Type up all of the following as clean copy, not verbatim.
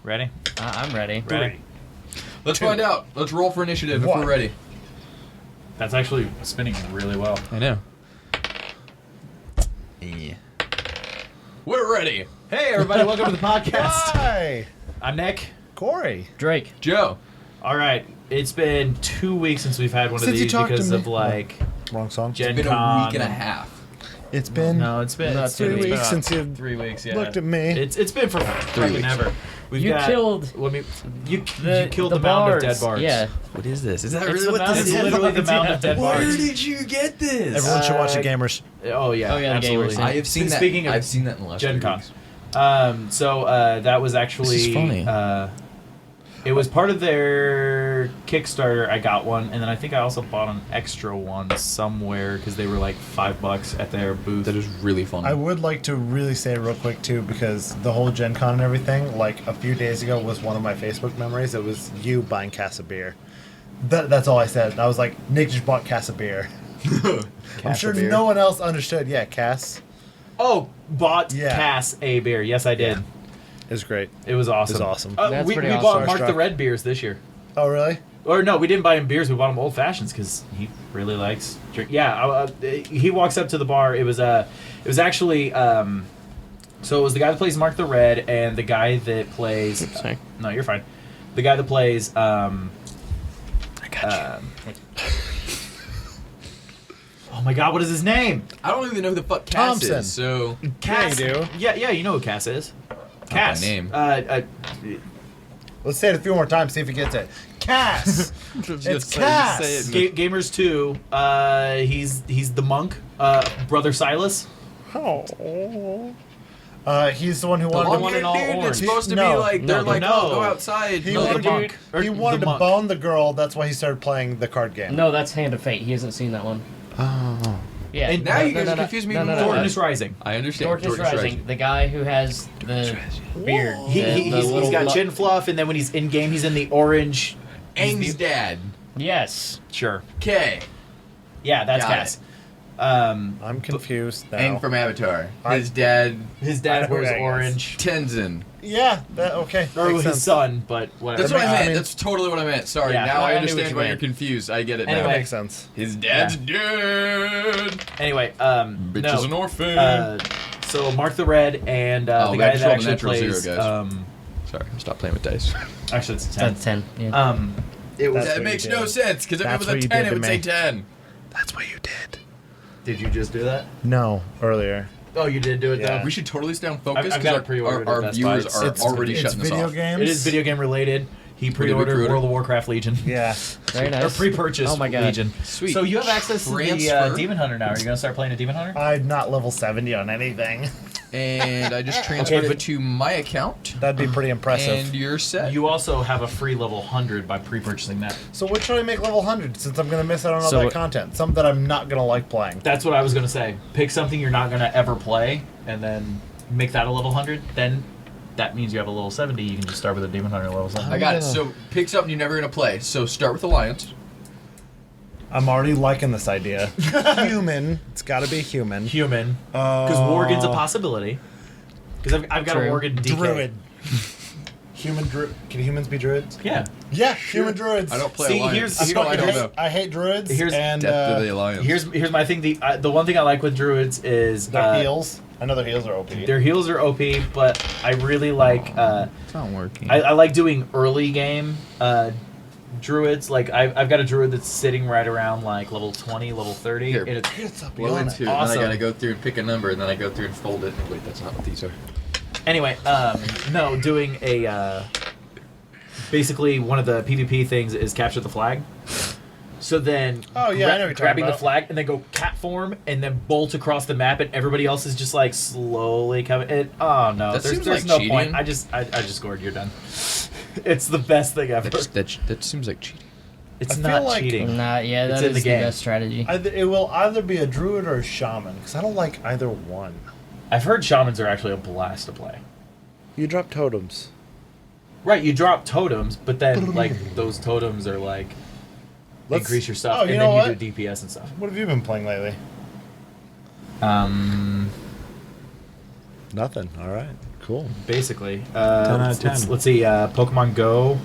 Ready? I'm ready. Ready. Let's find out. Let's roll for initiative if we're ready. That's actually spinning really well. I know. Yeah. We're ready. Hey, everybody, welcome to the podcast. Hi, I'm Nick. Corey. Drake. Joe. All right, it's been 2 weeks since we've had one Since of you these talked to because me. of like Wrong song. Gen It's been Con. a week and a half. It's been No, it's been Not it's 3 been- it's weeks been since you 3 weeks. Yeah, looked at me. It's been for fucking weeks. ever. We've You got, killed Let me. You The, killed the the mound of bards. dead bards. Yeah. What is this? Is that It's really the what mound this It's of is? dead literally the bards, mound yeah. of dead Where bards. did you get this? Everyone should watch the gamers. Oh yeah. Oh, yeah, the absolutely. gamers, yeah. I have seen that. Speaking of I've seen that in the last Gen 3 Con. weeks. So that was actually This is funny. It was part of their Kickstarter. I got one, and then I think I also bought an extra one somewhere because they were like $5 at their booth. That is really funny. I would like to really say real quick too, because the whole Gen Con and everything, like a few days ago, was one of my Facebook memories. It was you buying Cass a beer. That's all I said. And I was like, Nick just bought Cass a beer. I'm sure beer. no one else understood. Yeah, Cass. Oh, bought Yeah. Cass a beer. Yes, I did. Yeah. It was great. It was awesome. It was awesome. That's we pretty bought awesome. Mark the Starstruck. Red beers this year. Oh, really? Or no, we didn't buy him beers. We bought him old fashions because he really likes drink. Yeah, he walks up to the bar. It was actually so it was the guy that plays Mark the Red and the guy that plays. Sorry. No, you're fine. The guy that plays. I got Oh my God, what is his name? I don't even know who the fuck Cass Thompson. is, so... Cass. you do. Yeah, you know who Cass is. Cass. by name. Let's say it a few more times, see if he gets it. Cass! It's Cass! Gamers 2. He's the monk. Brother Silas. Oh. He's the one who The wanted one long in all dude that's orange. supposed to be No. like, No, they're like, no. oh, go outside. He No, wanted, the monk. Or he wanted the to monk. bone the girl. That's why he started playing the card game. No, that's Hand of Fate. He hasn't seen that one. Oh. Yeah. And now you guys are confusing me even more. Darkness Rising. I understand. Dorcas Rising, the guy who has the beard. Whoa. He's got chin fluff, and then when he's in game, he's in the orange. Aang's dad. Yes. Sure. K. Yeah, that's Got Cass. I'm confused now. Aang from Avatar. I- His dad, His dad I know wears who Aang is. orange. Tenzin. Yeah, okay. Or makes his sense. son, but whatever. That's what I I meant. mean- That's totally what I meant. Sorry. Yeah, now I I knew what understand you why you're meant. confused. I get it Anyway. now. That makes sense. His dad's dead. Anyway, Bitch no. is an orphan. So Mark the Red and Oh, the we guy just that rolled a actually natural plays. zero, guys. Sorry, stop playing with dice. Actually, it's a 10. That's 10. Yeah. It was. That's That what makes you no did. sense, because if it That's was what a you 10, did it to would me. say 10. That's what you did. Did you just do that? No, earlier. Oh, you did do it Yeah. though. We should totally stay on focus, I've got it because pre-ordered our at Best Buy. viewers are It's- already It's shutting this video off. games. It is video game related. He did we pre-ordered pre-order? World of Warcraft Legion. Yeah. Very nice. Or pre-purchased Oh my God. Legion. Sweet. So you have access to the Transfer. Demon Hunter now. Are you gonna start playing a Demon Hunter? I'm not level 70 on anything. And I just transferred Okay, it to my account. That'd be pretty impressive. And you're set. You also have a free level 100 by pre-purchasing that. So what should I make level 100 since I'm going to miss out on all So- that content? Something that I'm not going to like playing. That's what I was gonna say. Pick something you're not gonna ever play, and then make that a level 100. Then that means you have a level 70. You can just start with a Demon Hunter level 70. I got it. So pick something you're never going to play. So start with Alliance. I'm already liking this idea. Human. It's got to be human. Human, because Worgen's a possibility. Because I've got True. a Worgen DK. Druid. Human druid. Can humans be druids? Yeah. Yeah, human druids. I don't play See, Alliance. here's- so I don't know. I hate druids. Here's and Death to the Alliance. Here's my thing. The one thing I like with druids is their heals. I know their heals are OP. Their heals are OP, but I really like. It's not working. I like doing early game druids. Like I've got a druid that's sitting right around like level 20, level 30. Here. and it's It's up Blow on into it. it, and then I Awesome. gotta go through and pick a number, and then I go through and fold it. Wait, that's not what these are. Anyway, no, doing a basically one of the PvP things is capture the flag. So then, Oh, yeah, I know what you're talking grabbing the about. flag and then go cat form and then bolt across the map, and everybody else is just like slowly coming. Oh no, That seems there's like no cheating. point. I just scored. You're done. It's the best thing ever. That seems like cheating. It's I not feel like- cheating. Nah, yeah, It's that in the is the game. best strategy. It will either be a druid or a shaman, because I don't like either one. I've heard shamans are actually a blast to play. You drop totems. Right, you drop totems, but then like those totems are like increase your stuff, Oh, and you then know you what? do DPS and stuff. What have you been playing lately? Nothing. All right. Cool. Basically. 10 out of 10. Let's see. Pokemon Go,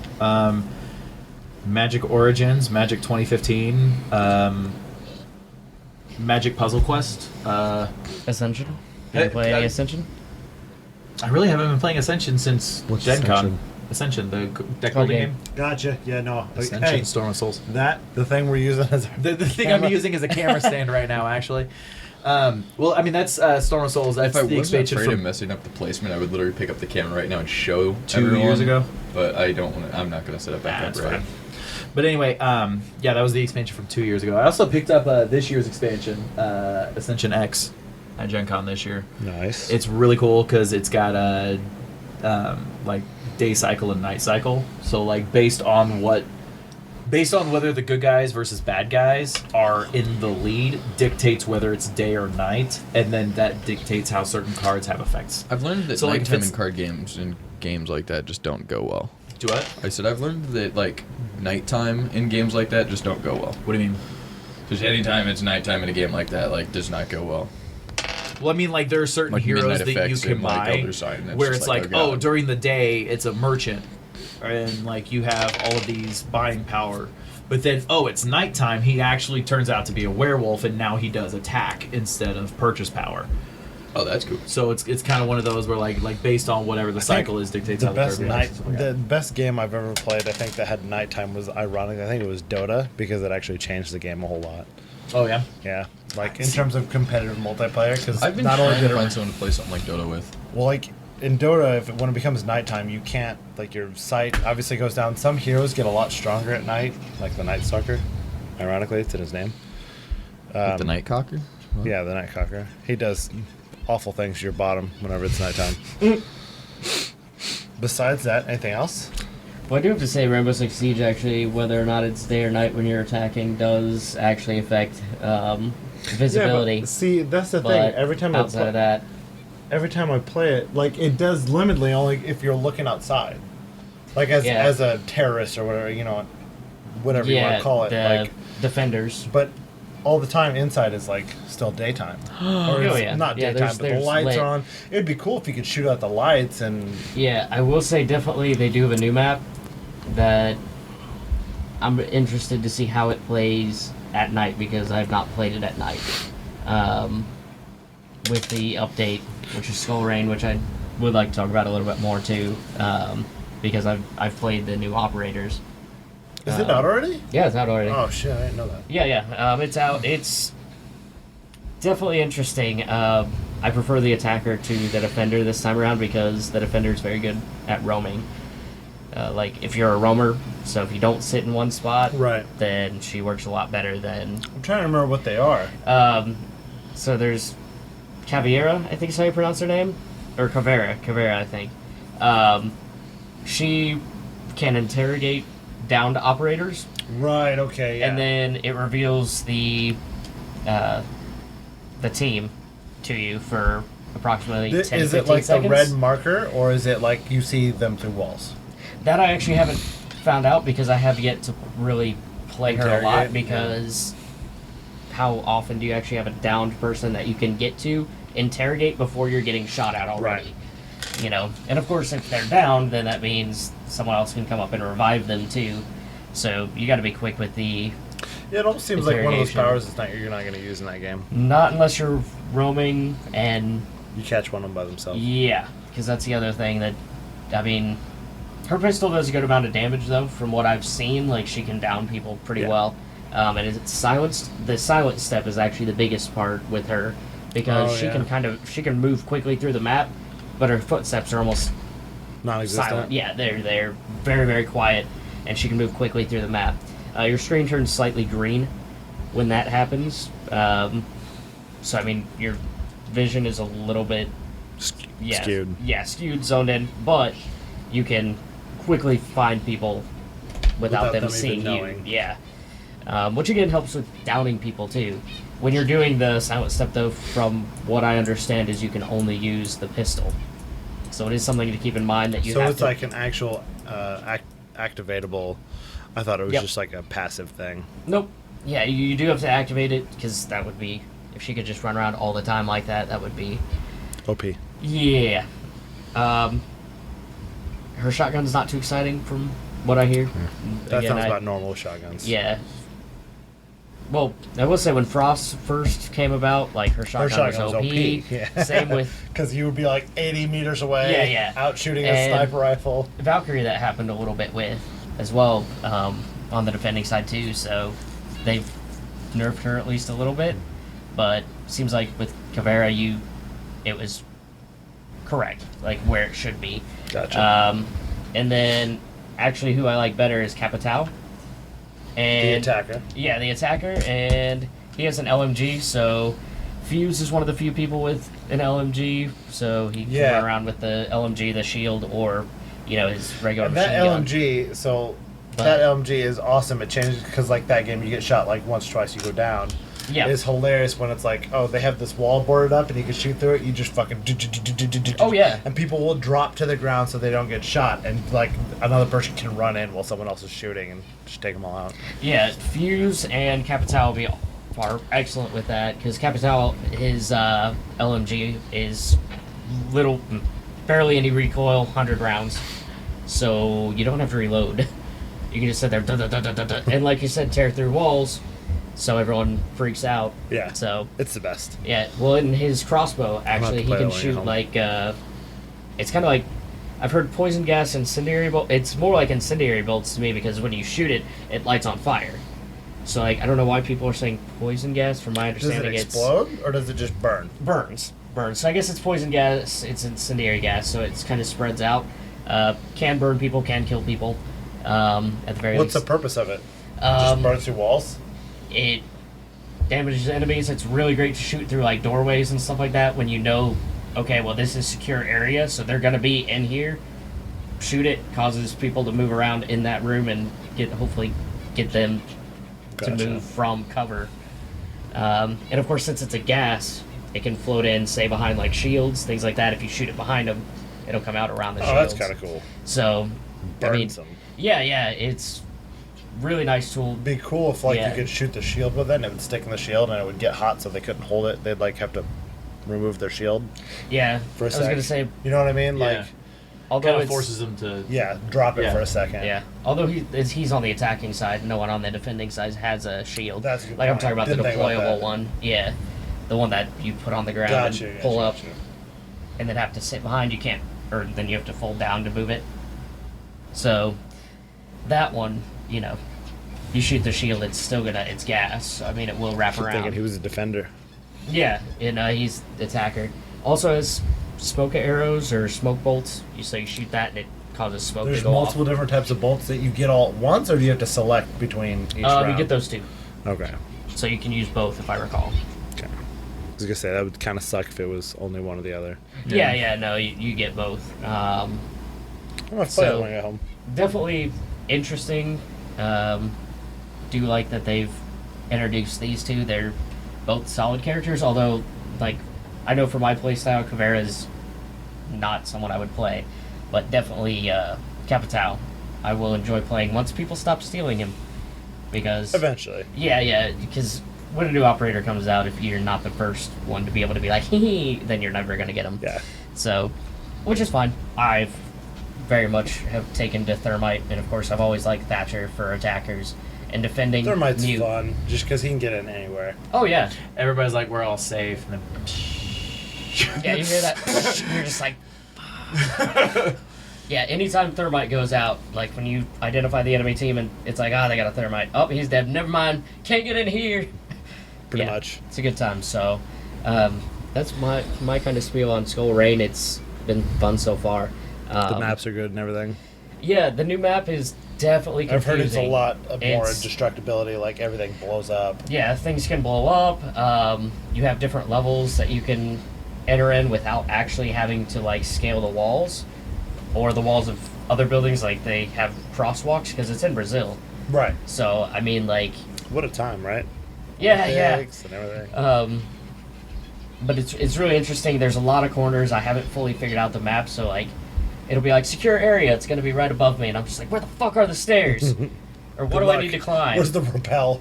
Magic Origins, Magic 2015, Magic Puzzle Quest. Ascension? Hey, Did you play any I- Ascension? I really haven't been playing Ascension since What's Gen Con. Ascension? The deck Card building game. game. Gotcha. Yeah. No. Ascension, Hey, Storm of Souls. the thing we're using as our The thing camera. I'm using is a camera stand right now, actually. Well, I mean, that's Storm of Souls. That's If I the wasn't expansion afraid of from messing up the placement, I would literally pick up the camera right now and show 2 everyone, years ago. But I don't want to. I'm not going to set up back That's up right. fine. But anyway, yeah, that was the expansion from 2 years ago. I also picked up this year's expansion, Ascension X, at Gen Con this year. Nice. It's really cool because it's got a like day cycle and night cycle. So like based on whether the good guys versus bad guys are in the lead dictates whether it's day or night, and then that dictates how certain cards have effects. I've learned that So, like, if nighttime it's- in card games and games like that just don't go well. Do what? I said I've learned that like nighttime in games like that just don't go well. What do you mean? Because anytime it's nighttime in a game like that, like does not go well. Well, I mean, like there are certain Like heroes Midnight that you Effects can and, like, buy Elder Sign, and it's where just it's like, like, oh, oh, God. during the day it's a merchant, and like you have all of these buying power. But then, oh, it's nighttime. He actually turns out to be a werewolf, and now he does attack instead of purchase power. Oh, that's cool. So it's kind of one of those where like based on whatever the cycle is dictates the how best the night. card reacts. The best game I've ever played, I think that had nighttime was ironic. I think it was Dota because it actually changed the game a whole lot. Oh yeah. Yeah, like in terms of competitive multiplayer, because I've been not only trying did to it find someone to play something like Dota with. well, like in Dota, when it becomes nighttime, you can't like your sight obviously goes down. Some heroes get a lot stronger at night, like the Night Stalker. Ironically, it's in his name. Like the Nightcocker? What? Yeah, the Nightcocker. He does awful things to your bottom whenever it's nighttime. Besides that, anything else? Well, I do have to say, Rainbow Six Siege actually, whether or not it's day or night when you're attacking, does actually affect visibility. Yeah, but see, that's the thing. But Every time outside of that, every time I play it, like it does limitedly only if you're looking outside, like as Yeah. as a terrorist or whatever whatever you want yeah, to call it. the Like, defenders. but all the time inside is like still daytime, or Oh, it's yeah. not Yeah, daytime, but the there's lights lit. are on. It'd be cool if you could shoot out the lights and Yeah, I will say definitely they do have a new map that I'm interested to see how it plays at night because I've not played it at night. With the update, which is Skull Rain, which I would like to talk about a little bit more too, because I've played the new operators. is it out already? Yeah, it's out already. Oh shit, I didn't know that. Yeah, it's out. It's definitely interesting. I prefer the attacker to the defender this time around because the defender is very good at roaming. Like, if you're a roamer, so if you don't sit in one spot, Right. then she works a lot better than... I'm trying to remember what they are. So there's Caveira, I think is how you pronounce her name? Or Caveira, I think. She can interrogate downed operators, Right. Okay. Yeah. and then it reveals the team to you for approximately 10 to 15 is it like seconds. the red marker, or is it like you see them through walls? That I actually haven't found out because I have yet to really play her a lot Interrogate, because how often do you actually have a downed person that you can get to interrogate before you're getting shot at already? You know, and of course if they're downed, then that means someone else can come up and revive them too. So you got to be quick with the... Yeah, it almost seems like one of those Interrogation. powers that's you're not going to use in that game. Not unless you're roaming and... You catch one of them by themselves. Yeah, because that's the other thing that... I mean, her pistol does a good amount of damage though, from what I've seen. Like, she can down people pretty Yeah. well. And it's silenced. The silent step is actually the biggest part with her because Oh, she yeah. she can move quickly through the map, but her footsteps are almost Non-existent. silent. Yeah, they're very, very quiet, and she can move quickly through the map. Your screen turns slightly green when that happens. So I mean, your vision is a little bit Skewed. Yeah, skewed, zoned in, but you can quickly find people without them them seeing even you. knowing. Yeah. Which again helps with downing people too. When you're doing the silent step though, from what I understand is you can only use the pistol. So it is something to keep in mind that you So have it's to... like an actual activatable. I thought it was Yep. just like a passive thing. Nope. Yeah, you do have to activate it because that would be... If she could just run around all the time like that, that would be OP. Yeah. Her shotgun's not too exciting from what I hear. That Again, sounds about normal with shotguns. Yeah. Well, I will say when Frost first came about, like her Her shotgun shotgun was was OP. OP. Yeah. Same with Because you would be like 80 meters away, Yeah, yeah. out shooting a And- sniper rifle. Valkyrie. That happened a little bit with as well on the defending side too. So they've nerfed her at least a little bit, but seems like with Caveira, it was correct, like where it should be. Gotcha. And then actually, who I like better is Capitao. The And attacker. yeah, the attacker, and he has an LMG, so Fuse is one of the few people with an LMG, so he can Yeah. run around with the LMG, the shield, or, his regular And that machine gun. LMG, so But- that LMG is awesome. It changes because like that game, you get shot like once, twice, you go down. Yeah. It's hilarious when it's like, oh, they have this wall boarded up and you can shoot through it. You just fucking. Oh, yeah. And people will drop to the ground so they don't get shot, and like another person can run in while someone else is shooting and just take them all out. Yeah, Fuse and Capitao are excellent with that, because Capitao, his LMG is barely any recoil, 100 rounds, so you don't have to reload. You can just sit there, and like you said, tear through walls, so everyone freaks out. Yeah. So, It's the best. yeah, well, in his crossbow, actually, to he play can that one shoot, at like, it's kind of like, I've heard poison gas, incendiary bolt. It's more like incendiary bolts to me, because when you shoot it, it lights on fire. So, like, I don't know why people are saying poison gas. From my Does it understanding, explode or does it just burn? burns. So I guess it's poison gas, it's incendiary gas, so it kind of spreads out. Can burn people, can kill people, at the very What's the least. purpose of it? Just Um, burns through walls? It damages enemies. It's really great to shoot through, like, doorways and stuff like that when you know, okay, well, this is secure area, so they're going to be in here. Shoot it, causes people to move around in that room and hopefully get them Gotcha. to move from cover. And of course, since it's a gas, it can float in, say, behind like shields, things like that. If you shoot it behind them, it'll come out around the Oh, shields. that's kind of cool. So, I mean, Burns them. yeah, it's really nice tool. It'd be cool if like Yeah. you could shoot the shield with it and it would stick in the shield and it would get hot so they couldn't hold it. They'd like have to remove their shield Yeah, for a I was sec. gonna say, You know what I mean? Yeah. Like, although Kind of it's, forces them to. yeah, drop it Yeah. for a second. yeah, although he's on the attacking side, no one on the defending side has a shield. That's a good like I'm point. talking about Didn't the think about deployable that. one. Yeah, the one that you put on the ground Gotcha. and pull up, gotcha. and then have to sit behind. You can't, or then you have to fold down to move it. So that one, you shoot the shield, it's still it's gas. I mean, it will wrap I'm thinking around. he was a defender. Yeah, and he's the attacker. Also has smoke arrows or smoke bolts. You shoot that and it causes smoke There's to go multiple different types of bolts that you get all at once, or do you have to select between each off. round? You get those two, Okay. so you can use both if I recall. Okay. I was gonna say that would kind of suck if it was only one or the other. Yeah, no, you get both. I'm gonna play So- it when I get home. Definitely interesting. Do like that they've introduced these two. They're both solid characters, although, like, I know for my playstyle, Caveira is not someone I would play, but definitely Capitao. I will enjoy playing once people stop stealing him, because Eventually. yeah, because when a new operator comes out, if you're not the first one to be able to be like, hee, then you're never gonna get him. Yeah. So, which is fine. I've very much have taken to Thermite, and of course I've always liked Thatcher for attackers and defending. Thermite's new. fun, just because he can get in anywhere. Oh yeah, Everybody's like, we're all safe. And yeah. You hear that? You're just like, yeah. Anytime Thermite goes out, like when you identify the enemy team and it's like, they got a Thermite. Oh, he's dead. Never mind. Can't get in here. Pretty Yeah, much. It's a good time. So, that's my kind of spiel on Skull Rain. It's been fun so far. The maps are good and everything. Yeah, the new map is definitely I've confusing. heard it's a lot of more It's- destructibility, like everything blows up. Yeah, things can blow up. You have different levels that you can enter in without actually having to like scale the walls or the walls of other buildings. Like they have crosswalks because it's in Brazil. Right. So I mean, like, What a time, right? yeah. Olympics and everything. But it's really interesting. There's a lot of corners. I haven't fully figured out the map, so like, it'll be like secure area. It's gonna be right above me, and I'm just like, where the fuck are the stairs? Or what Good do I luck. need to climb? Where's the rappel?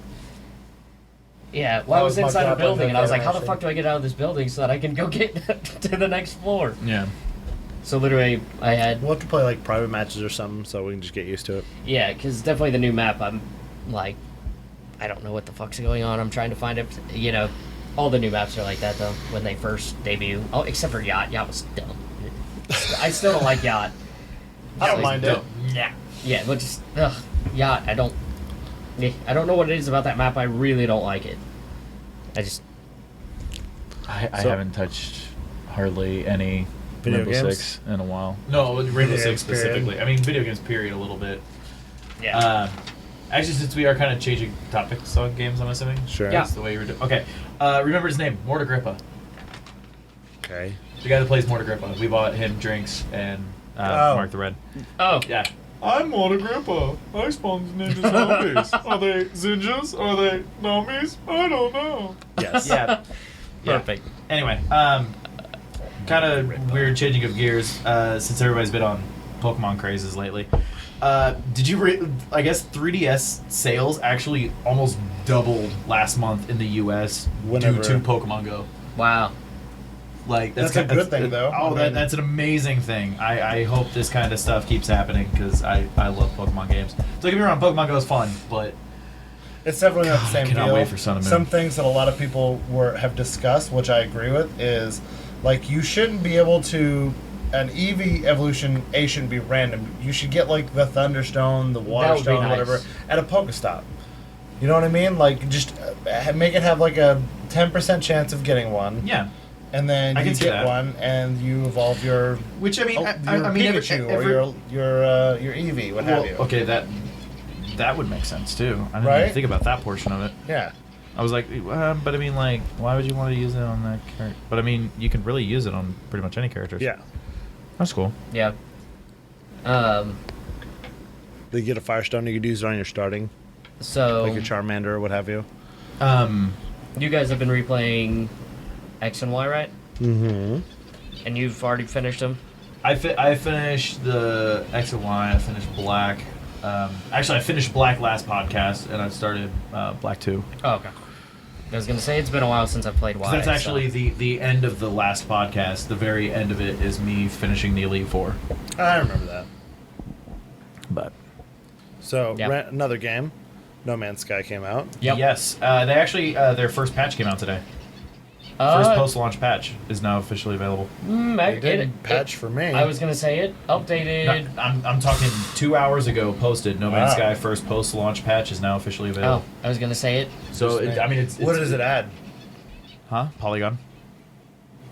Yeah, well, I That was was my inside a grappling building, and I was like, how the animation. fuck do I get out of this building so that I can go get to the next floor? Yeah. So literally, I had... We'll have to play like private matches or something so we can just get used to it. Yeah, because definitely the new map, I'm like, I don't know what the fuck's going on. I'm trying to find it. You know, all the new maps are like that, though, when they first debut. Oh, except for Yacht. Yacht was dumb. I still don't like Yacht. I don't mind it. Yeah. Yeah, but just, ugh, Yacht, I don't know what it is about that map. I really don't like it. I just... I So- haven't touched hardly any Video Rainbow games? Six in a while. No, Rainbow Video Six games, period. specifically. I mean, video games period a little bit. Yeah. Actually, since we are kind of changing topics on games, I'm assuming. Sure. Yeah. That's the way you were doing. Okay. Remember his name, Mort Agrippa. Okay. The guy that plays Mort Agrippa. We bought him drinks and Oh. Mark the Red. Oh. Yeah. I'm Mort Agrippa. I spawned ninjas and zombies. Are they zinjas? Are they zombies? I don't know. Yes. Yeah. Perfect. Anyway, kind of weird changing of gears since everybody's been on Pokemon crazes lately. Did you? I guess 3DS sales actually almost doubled last month in the U.S. Whenever- due to Pokemon Go. Wow. Like That's a good thing, though. Oh, I mean- that's an amazing thing. I hope this kind of stuff keeps happening because I love Pokemon games. Don't get me wrong, Pokemon Go is fun, but It's definitely not the God, same I cannot deal. wait for Sun and Moon. Some things that a lot of people have discussed, which I agree with, is like you shouldn't be able to. An Eevee evolution shouldn't be random. You should get like the Thunderstone, the Water That would be Stone, nice. whatever, at a Pokestop. You know what I mean? Like just make it have like a 10% chance of getting one, yeah. and then I you can see get that. one, and you evolve your Which I mean, your I mean, Pikachu or your Eevee, what have you? Okay, that would make sense too. I didn't Right? even think about that portion of it. Yeah. I was like, but I mean, like, why would you want to use it on that character? But I mean, you can really use it on pretty much any characters. Yeah. That's cool. Yeah. They get a Firestone, you could use it on your starting, So, like your Charmander or what have you. you guys have been replaying X and Y, right? Mm-hmm. And you've already finished them? I finished the X and Y. I finished Black. Actually, I finished Black last podcast, and I've started Black 2. Oh, okay. I was going to say, it's been a while since I've played Y. 'Cause that's actually the end of the last podcast. The very end of it is me finishing the Elite Four. I remember that. But So, Yep. another game, No Man's Sky came out. Yep. yes, they actually their first patch came out today. First post-launch patch is now officially available. They didn't patch for me. I was going to say it updated. I'm talking 2 hours ago posted. No Man's Wow. Sky first post-launch patch is now officially Oh, available. I was going to say it. So I mean, it's what does it add? Huh? Polygon.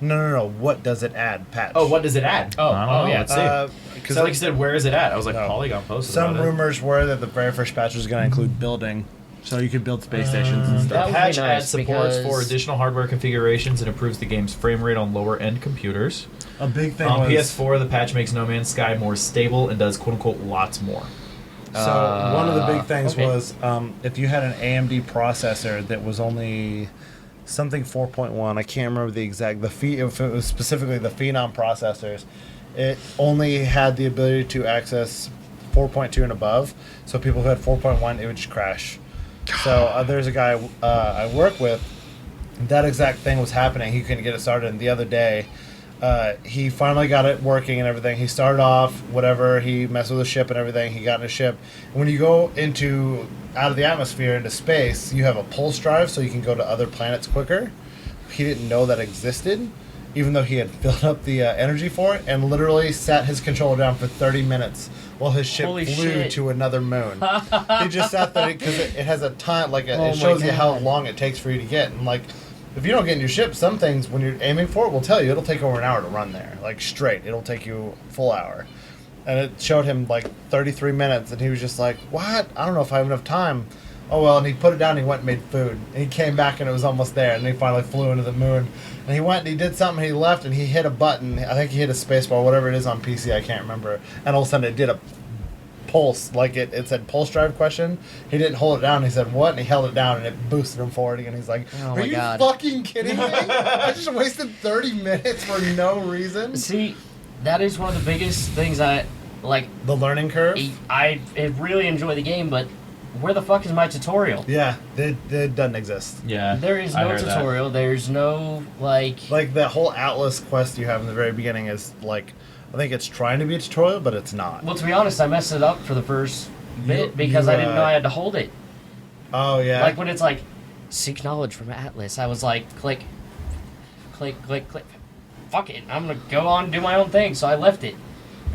No. What does it add? Patch. Oh, what does it add? Oh, I don't know. yeah. Let's see. Because So like you said, where is it at? I was like, No. Polygon posted some about it. rumors were that the very first patch was going to include building, so you could build space stations and That stuff. would Patch be adds nice supports for because- additional hardware configurations and improves the game's frame rate on lower-end computers. A big thing On was PS4, the patch makes No Man's Sky more stable and does "quote-unquote" lots more. So one of the big things okay. was if you had an AMD processor that was only something 4.1, I can't remember the exact if it was specifically the Phenom processors, it only had the ability to access 4.2 and above. So people who had 4.1, it would just crash. So there's a guy I work with. That exact thing was happening. He couldn't get it started. And the other day, he finally got it working and everything. He started off, whatever, he messed with the ship and everything. He got in a ship. And when you go out of the atmosphere into space, you have a pulse drive so you can go to other planets quicker. He didn't know that existed, even though he had filled up the energy for it, and literally sat his controller down for 30 minutes while his ship Holy flew shit. to another moon. He just sat there because it has a time, like Oh my it shows you how God. long it takes for you to get. And like, if you don't get in your ship, some things when you're aiming for it will tell you it'll take over an hour to run there, like straight. It'll take you a full hour. And it showed him like 33 minutes, and he was just like, "What? I don't know if I have enough time." Oh well, and he put it down. And he went and made food, and he came back, and it was almost there. And he finally flew into the moon. And he went and he did something. He left, and he hit a button. I think he hit a space bar, whatever it is on PC. I can't remember. And all of a sudden, it did a pulse, like it said pulse drive question. He didn't hold it down. He said what? And he held it down, and it boosted him forward again. He's like, Oh "Are my you God. fucking kidding me? I just wasted 30 minutes for no reason." See, that is one of the biggest things I like. The learning curve. I really enjoy the game, but where the fuck is my tutorial? Yeah, it doesn't exist. Yeah. There is I no heard that. tutorial. There's no, like... Like, the whole Atlas quest you have in the very beginning is, like, I think it's trying to be a tutorial, but it's not. Well, to be honest, I messed it up for the first bit You- because you, I didn't know I had to hold it. Oh, yeah. Like, when it's like, seek knowledge from Atlas, I was like, click, click, click, click. Fuck it, I'm gonna go on and do my own thing. So I left it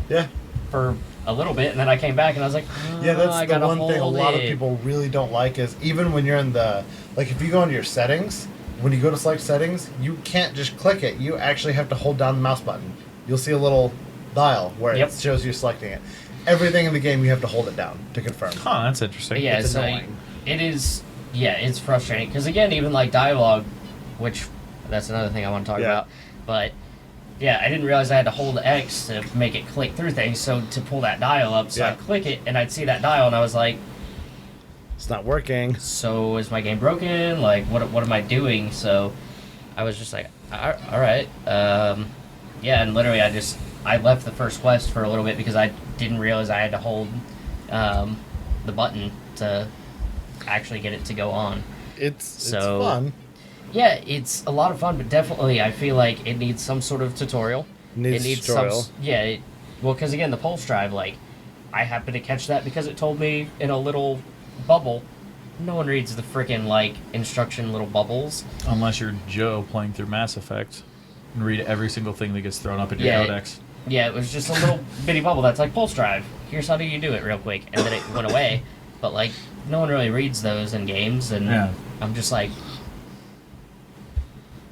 yeah. for a little bit, and then I came back and I was like, Yeah, I that's the gotta one thing a hold lot of it. people really don't like is even when you're in the, like, if you go into your settings, when you go to select settings, you can't just click it. You actually have to hold down the mouse button. You'll see a little dial where Yep. it shows you selecting it. Everything in the game, you have to hold it down to confirm. Huh, that's interesting. Yeah, It's so annoying. it is. Yeah, it's frustrating because again, even like dialogue, which that's another thing I want to talk Yeah. about. But yeah, I didn't realize I had to hold X to make it click through things. So to pull that dial up, so Yeah. I click it and I'd see that dial and I was like, It's not working. so is my game broken? Like, what am I doing? So I was just like, all right, yeah, and literally I left the first quest for a little bit because I didn't realize I had to hold the button to actually get it to go on. It's So- fun. Yeah, it's a lot of fun, but definitely I feel like it needs some sort of tutorial. Needs it needs tutorial. some. Yeah, well, because again, the pulse drive, like, I happened to catch that because it told me in a little bubble. No one reads the freaking like instruction little bubbles. Unless you're Joe playing through Mass Effect and read every single thing that gets thrown up in your Yeah. codex. Yeah, it was just a little bitty bubble that's like pulse drive. Here's how do you do it real quick, and then it went away. But like, no one really reads those in games, and Yeah. I'm just like,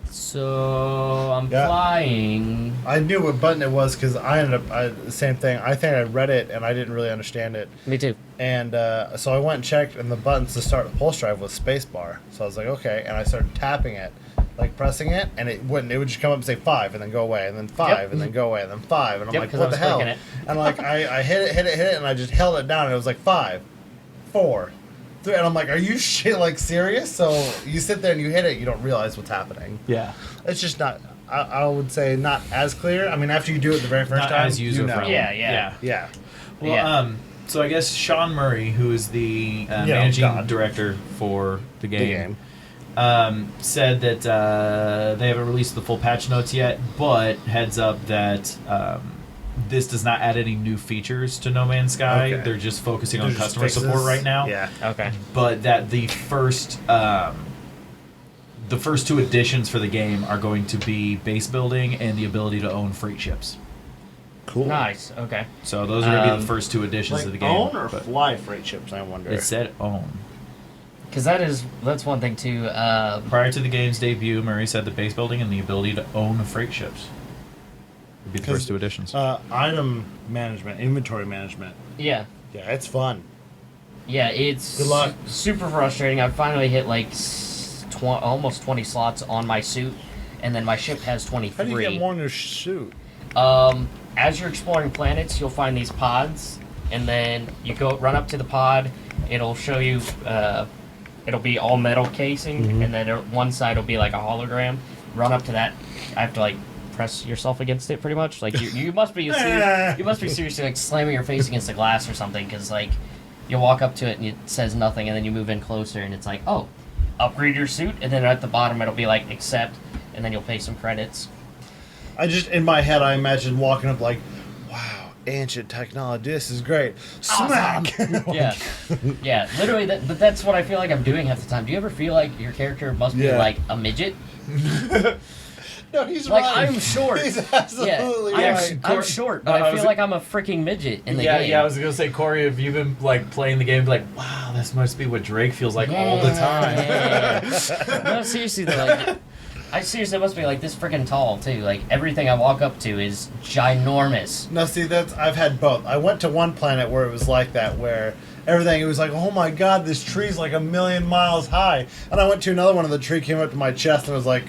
so I'm Yeah. flying. I knew what button it was because I ended up, same thing. I think I read it and I didn't really understand it. Me too. And so I went and checked, and the buttons to start the pulse drive was spacebar. So I was like, okay. And I started tapping it, like pressing it, and it wouldn't. It would just come up and say 5, and then go away, and then 5, Yep. and then go away, and then 5. And I'm Yep, like, 'cause what I the was hell? clicking it. And like, I hit it, and I just held it down, and it was like 5, 4, 3. And I'm like, are you shit like serious? So you sit there and you hit it, you don't realize what's happening. Yeah. It's just not. I would say not as clear. I mean, after you do it the very first Not time, as you user know. friendly. Yeah. Yeah. Well, Yeah. so I guess Sean Murray, who is the Yeah, managing God. director for the The game, game. said that they haven't released the full patch notes yet, but heads up that this does not add any new features to No Man's Sky. Okay. They're just focusing on There's just customer support fixes. right now. Yeah. Okay. But that the first two additions for the game are going to be base building and the ability to own freight ships. Cool. Nice. Okay. So those are going to be the Um, first two additions Like to the game. own or but fly freight ships? I wonder. it said own. Because that's one thing too. Prior to the game's debut, Murray said that base building and the ability to own freight ships would be the 'Cause, first two additions. Item management, inventory management. Yeah. Yeah, it's fun. Yeah, it's Good luck. super frustrating. I finally hit like almost 20 slots on my suit, and then my ship has 23. How do you get more in your suit? As you're exploring planets, you'll find these pods, and then you run up to the pod. It'll show you. It'll be all metal casing, and then one side will be like a hologram. Run up to that. I have to like press yourself against it, pretty much. Like you must be you must be seriously like slamming your face against the glass or something, because like you walk up to it and it says nothing, and then you move in closer, and it's like, oh, upgrade your suit, and then at the bottom it'll be like accept, and then you'll pay some credits. I just, in my head, I imagine walking up like, wow, ancient technology, this is great. Smack! Yeah, yeah, literally. But that's what I feel like I'm doing half the time. Do you ever feel like your character must be Yeah. like a midget? No, he's Like right. I'm short. He's absolutely yeah, right. I'm short, but I feel like I'm a freaking midget in the game. Yeah, I was gonna say, Corey, have you been like playing the game? Like, wow, this must be what Drake feels like all the time. Yeah. No, seriously though, like, I seriously must be like this freaking tall too. Like everything I walk up to is ginormous. No, see, I've had both. I went to one planet where it was like that, where everything, it was like, oh my god, this tree's like 1,000,000 miles high. And I went to another one, and the tree came up to my chest and was like,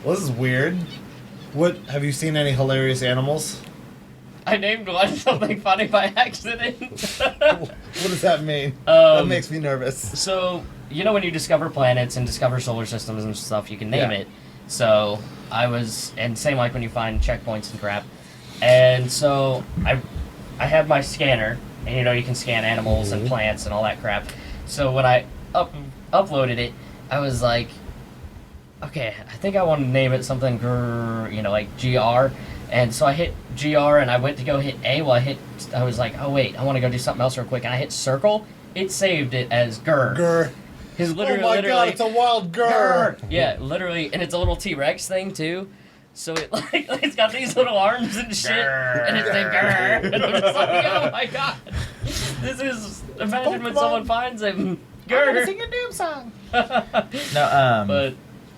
well, this is weird. What, have you seen any hilarious animals? I named one something funny by accident. What does that mean? That makes me nervous. So, you know when you discover planets and discover solar systems and stuff, you can name Yeah. it. So, and same like when you find checkpoints and crap. And so, I had my scanner, and you know you can scan animals and plants and all that crap. So when I uploaded it, I was like, okay, I think I want to name it something, like GR. And so I hit GR and I went to go hit A. I was like, oh wait, I want to go do something else real quick. And I hit circle. It saved it as GR. Grr. His literally, Oh my god, it's a wild grr. Yeah, literally, and it's a little T-Rex thing too. So it's got these little arms and shit, and it's like grr. And I'm just like, oh my god, this is imagine when someone finds him. Grr. Sing a doom song. But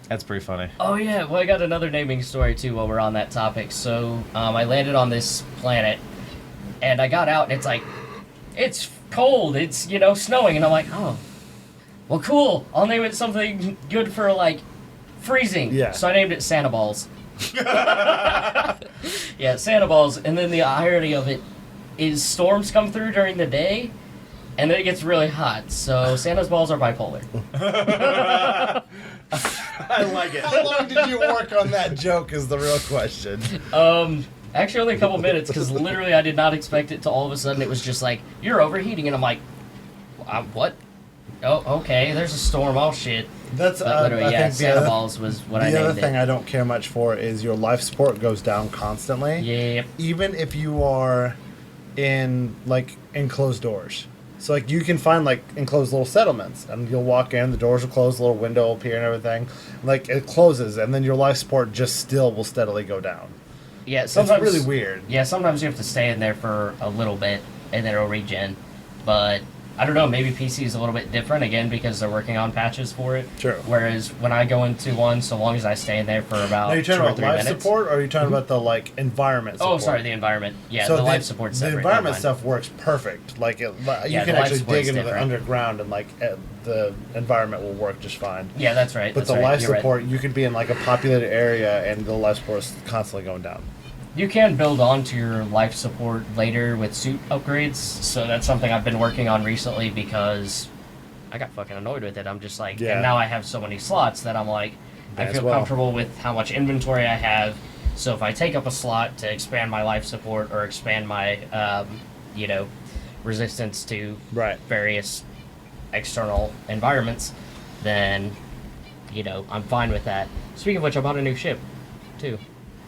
That's pretty funny. oh yeah, well I got another naming story too while we're on that topic. So I landed on this planet, and I got out, and it's like, it's cold, it's snowing, and I'm like, oh. Well, cool. I'll name it something good for, like, freezing. Yeah. So I named it Santa Balls. Yeah, Santa Balls. And then the irony of it is storms come through during the day, and then it gets really hot. So Santa's balls are bipolar. I like it. How long did you work on that joke is the real question. Actually, only a couple minutes, because literally I did not expect it to all of a sudden it was just like, you're overheating. And I'm like, what? Oh, okay, there's a storm. Oh, shit. That's But literally, I yeah, think Santa Balls was what I the other named thing it. I don't care much for is your life support goes down constantly. Yep. Even if you are in like enclosed doors. So like you can find like enclosed little settlements, and you'll walk in, the doors will close, a little window will appear and everything. Like it closes, and then your life support just still will steadily go down. Yeah, sometimes It's really weird. Yeah, sometimes you have to stay in there for a little bit, and then it'll regen. But I don't know, maybe PC is a little bit different, again, because they're working on patches for it. True. Whereas when I go into one, so long as I stay in there for about Are you 2 talking or about 3 life minutes. support, or are you talking about the like environment support? Oh, sorry, the environment. Yeah, So the life support's the separate. environment never mind. stuff works perfect. Like you Yeah, can the life actually support's dig into the different. underground, and like the environment will work just fine. Yeah, that's right. But that's the right, life you're right. support, you could be in like a populated area, and the life support is constantly going down. You can build onto your life support later with suit upgrades, so that's something I've been working on recently because I got fucking annoyed with it. I'm just like, Yeah. and now I have so many slots that I'm like, May I as feel well. comfortable with how much inventory I have. So if I take up a slot to expand my life support or expand my, resistance to Right. various external environments, then, I'm fine with that. Speaking of which, I bought a new ship, too.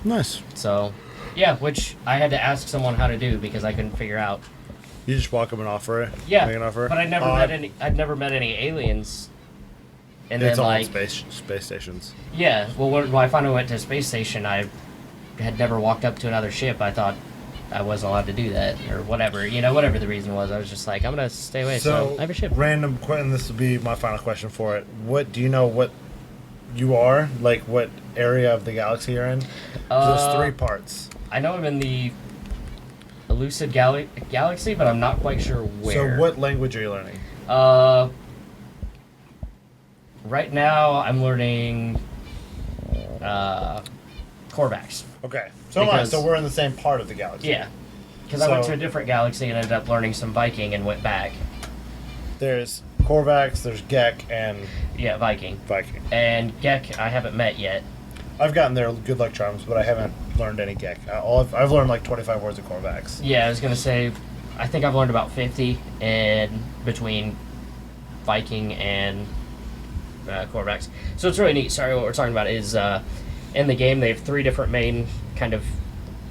Nice. So, yeah, which I had to ask someone how to do because I couldn't figure out. You just walk up and offer it. Yeah, Make an offer. but I'd never met any aliens. And It's then all like, space stations. yeah, well, when I finally went to a space station, I had never walked up to another ship. I thought I wasn't allowed to do that or whatever. Whatever the reason was, I was just like, I'm gonna stay away. So I have a ship. Random question. This will be my final question for it. What do you know? What you are like? What area of the galaxy you're in? There's 3 parts. I know I'm in the Elucid Galaxy, but I'm not quite sure where. So what language are you learning? Right now I'm learning Korvax. Okay. So am I. Because- So we're in the same part of the galaxy. Yeah, because I went So- to a different galaxy and ended up learning some Viking and went back. There's Korvax, there's Gek, and Yeah, Viking. Viking. And Gek I haven't met yet. I've gotten their good luck charms, but I haven't learned any Gek. I've learned like 25 words of Korvax. Yeah, I was gonna say, I think I've learned about 50 in between Viking and Korvax. So it's really neat. Sorry, what we're talking about is in the game they have 3 different main kind of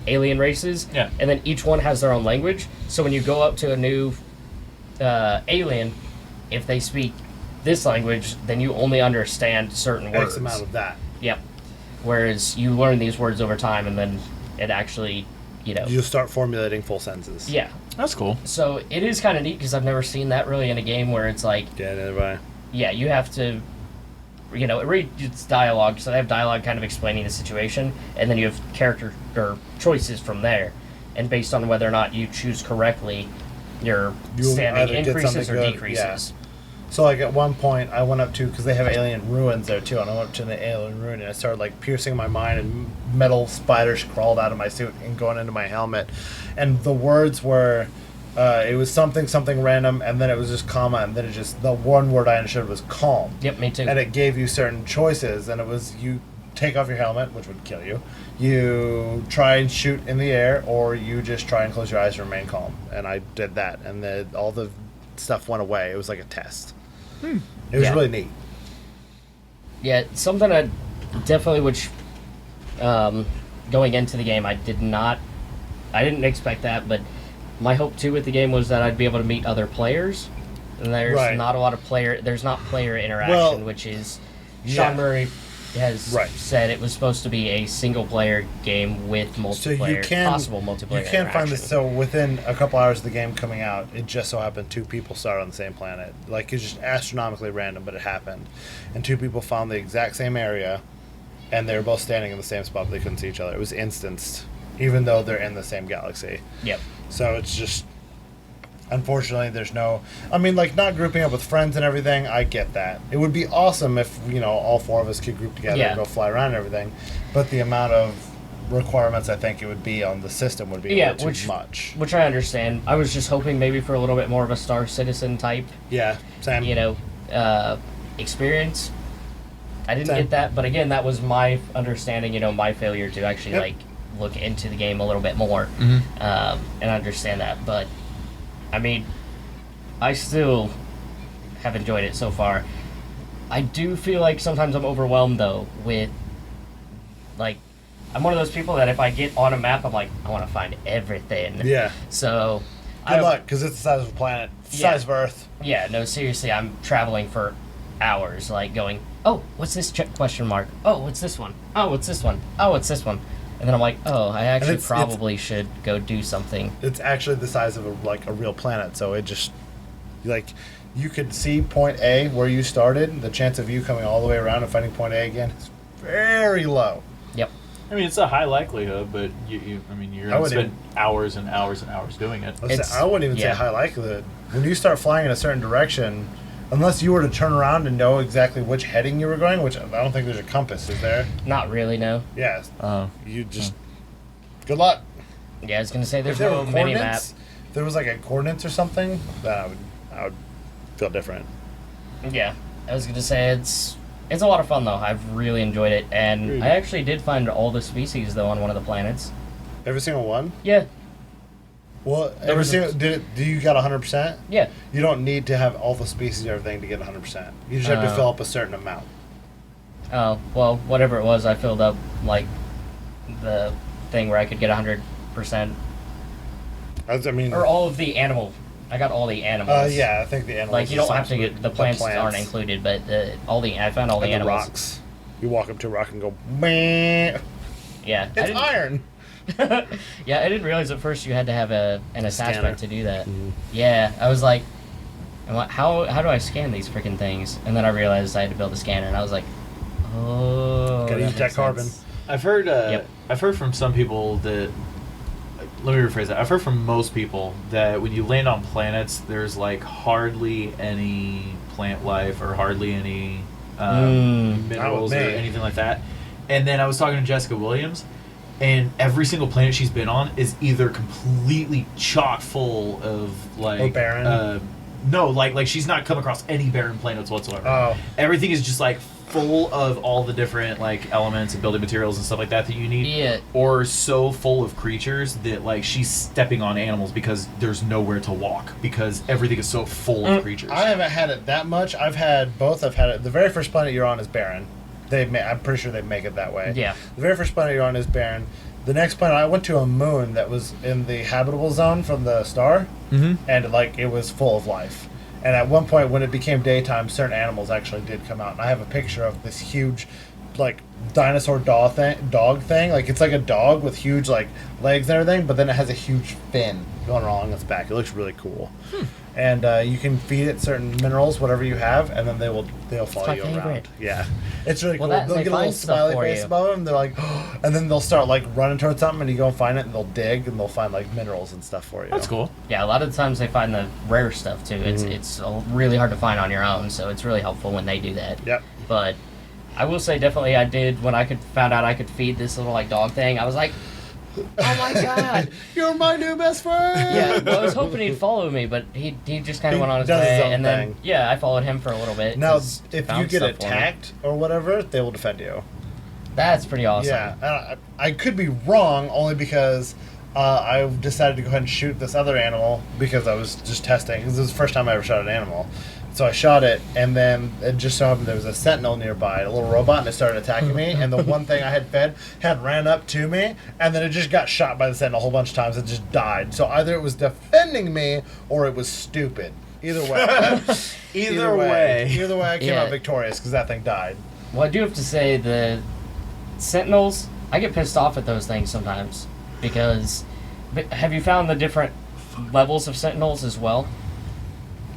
alien races. Yeah. And then each one has their own language. So when you go up to a new alien, if they speak this language, then you only understand certain words. X amount of that. Yep. Whereas you learn these words over time, and then it actually, You'll start formulating full sentences. yeah. That's cool. So it is kind of neat because I've never seen that really in a game where it's like, Yeah, nearby. yeah, you have to, it reads dialogue, so they have dialogue kind of explaining the situation, and then you have character or choices from there, and based on whether or not you choose correctly, your You'll standing either get increases something or good- decreases. So like at one point I went up to, because they have alien ruins there too, and I went up to the alien ruin and I started like piercing my mind, and metal spiders crawled out of my suit and going into my helmet, and the words were it was something random, and then it was just comma, and then it just, the one word I understood was calm. Yep, me too. And it gave you certain choices, and it was you take off your helmet, which would kill you, you try and shoot in the air, or you just try and close your eyes and remain calm. And I did that, and all the stuff went away. It was like a test. It was Yeah. really neat. Yeah, something I definitely, which going into the game, I didn't expect that, but my hope too with the game was that I'd be able to meet other players. And there's Right. not a lot of there's not player interaction, Well, which is, yeah. Sean Murray has Right. said it was supposed to be a single player game with multiplayer, possible multiplayer You can find this. interaction. So within a couple hours of the game coming out, it just so happened 2 people started on the same planet. Like, it's just astronomically random, but it happened. And 2 people found the exact same area, and they were both standing in the same spot, but they couldn't see each other. It was instanced, even though they're in the same galaxy. Yep. So it's just, unfortunately, there's no. I mean, like, not grouping up with friends and everything, I get that. It would be awesome if, all 4 of us could group together Yeah. and go fly around and everything. But the amount of requirements I think it would be on the system would be a little too much. Which I understand. I was just hoping maybe for a little bit more of a Star Citizen type, Yeah, same. experience. I didn't Same. get that, but again, that was my understanding. My failure to actually Yep. look into the game a little bit more, and understand that. But I mean, I still have enjoyed it so far. I do feel like sometimes I'm overwhelmed though with I'm one of those people that if I get on a map, I'm like, I want to find everything. Yeah. So Good luck, because it's the size of a planet. It's the Yeah. size of Earth. Yeah, no, seriously, I'm traveling for hours, going, oh, what's this question mark? Oh, what's this one? Oh, what's this one? Oh, what's this one? And then I'm like, oh, I actually it's- probably should go do something. It's actually the size of a real planet, so it just, you could see point A where you started. The chance of you coming all the way around and finding point A again is very low. Yep. I mean, it's a high likelihood, but you're I going to wouldn't spend hours and hours and hours doing it. I wouldn't even say yeah. high likelihood. When you start flying in a certain direction, unless you were to turn around and know exactly which heading you were going, which I don't think there's a compass, is there? Not really, no. Yeah. Oh. You just, good luck. Yeah, I was going to say If there's there no were mini map. coordinates, if there was like a coordinates or something, then I would feel different. Yeah, I was going to say it's a lot of fun, though. I've really enjoyed it. And Really? I actually did find all the species, though, on one of the planets. Every single one? Yeah, Well, There was a- do you got 100%? yeah. You don't need to have all the species and everything to get 100%. You just have to Oh. fill up a certain amount. Oh, well, whatever it was, I filled up, the thing where I could get 100%. I mean, Or all of the animal. I got all the animals. yeah, I think the animals. You don't have to get the plants aren't included, but I found all the And the animals. rocks. You walk up to a rock and go, meh. Yeah, It's iron. Yeah, I didn't realize at first you had to have an attachment to do that. Mhm. Yeah, I was like, how do I scan these freaking things? And then I realized I had to build a scanner, and I was like, oh, Gotta use that makes carbon. sense. I've heard. Yep. I've heard from some people that. Let me rephrase that. I've heard from most people that when you land on planets, there's hardly any plant life or hardly any minerals Not or with me. anything like that. And then I was talking to Jessica Williams, and every single planet she's been on is either completely chock full of barren? No, like she's not come across any barren planets whatsoever. Oh. Everything is just full of all the different elements and building materials and stuff like that you need. Yeah. Or so full of creatures that she's stepping on animals because there's nowhere to walk because everything is so full of creatures. I haven't had it that much. I've had both. I've had it. The very first planet you're on is barren. I'm pretty sure they make it that way. Yeah. The very first planet you're on is barren. The next planet, I went to a moon that was in the habitable zone from the star, and it was full of life. And at one point, when it became daytime, certain animals actually did come out. And I have a picture of this huge, dinosaur dog thing. It's like a dog with huge, legs and everything, but then it has a huge fin going along its back. It looks really cool. And you can feed it certain minerals, whatever you have, and then they'll follow my you favorite. around. Yeah. It's really Well, cool. that- They'll they get a little find stuff smiley for face you. above them. They're like, and then they'll start, running towards something, and you go and find it, and they'll dig, and they'll find, minerals and stuff for you. That's cool. Yeah, a lot of the times they find the rare stuff too. It's really hard to find on your own, so it's really helpful when they do that. Yep. But I will say definitely I did when I found out I could feed this little dog thing. I was like, oh my god! You're my new best friend! Yeah, well, I was hoping he'd follow me, but he just kind He of went on his does his way, own and then thing. I followed him for a little bit. Now, 'cause he if you found get stuff for me. attacked or whatever, they will defend you. That's pretty awesome. Yeah, and I could be wrong only because I decided to go ahead and shoot this other animal because I was just testing. This was the first time I ever shot an animal. So I shot it, and then it just so happened there was a sentinel nearby, a little robot, and it started attacking me. And the one thing I had fed had ran up to me, and then it just got shot by the sentinel a whole bunch of times and just died. So either it was defending me or it was stupid. Either way. Either way. Either way, I came out victorious because that thing died. Well, I do have to say the Sentinels, I get pissed off at those things sometimes because have you found the different levels of Sentinels as well?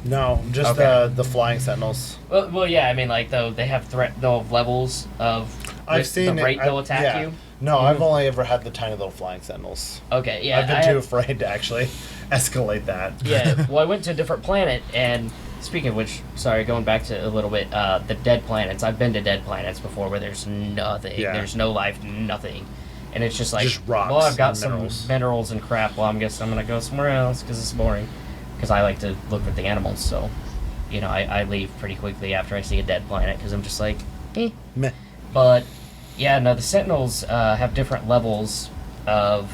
No, just Okay. the flying sentinels. Well, yeah, I mean, like, though they have they'll have levels of I've seen the rate it. they'll attack yeah. you. No, I've only ever had the tiny little flying sentinels. Okay, yeah. I've been too afraid to actually escalate that. Yeah, well, I went to a different planet, and speaking of which, sorry, going back to a little bit, the dead planets. I've been to dead planets before where there's nothing. Yeah. There's no life, nothing. And it's just like, Just rocks well, I've got and some minerals. minerals and crap. Well, I'm guessing I'm going to go somewhere else because it's boring. Because I like to look at the animals, so, you know, I leave pretty quickly after I see a dead planet because I'm just like, eh. Meh. But, yeah, no, the Sentinels have different levels of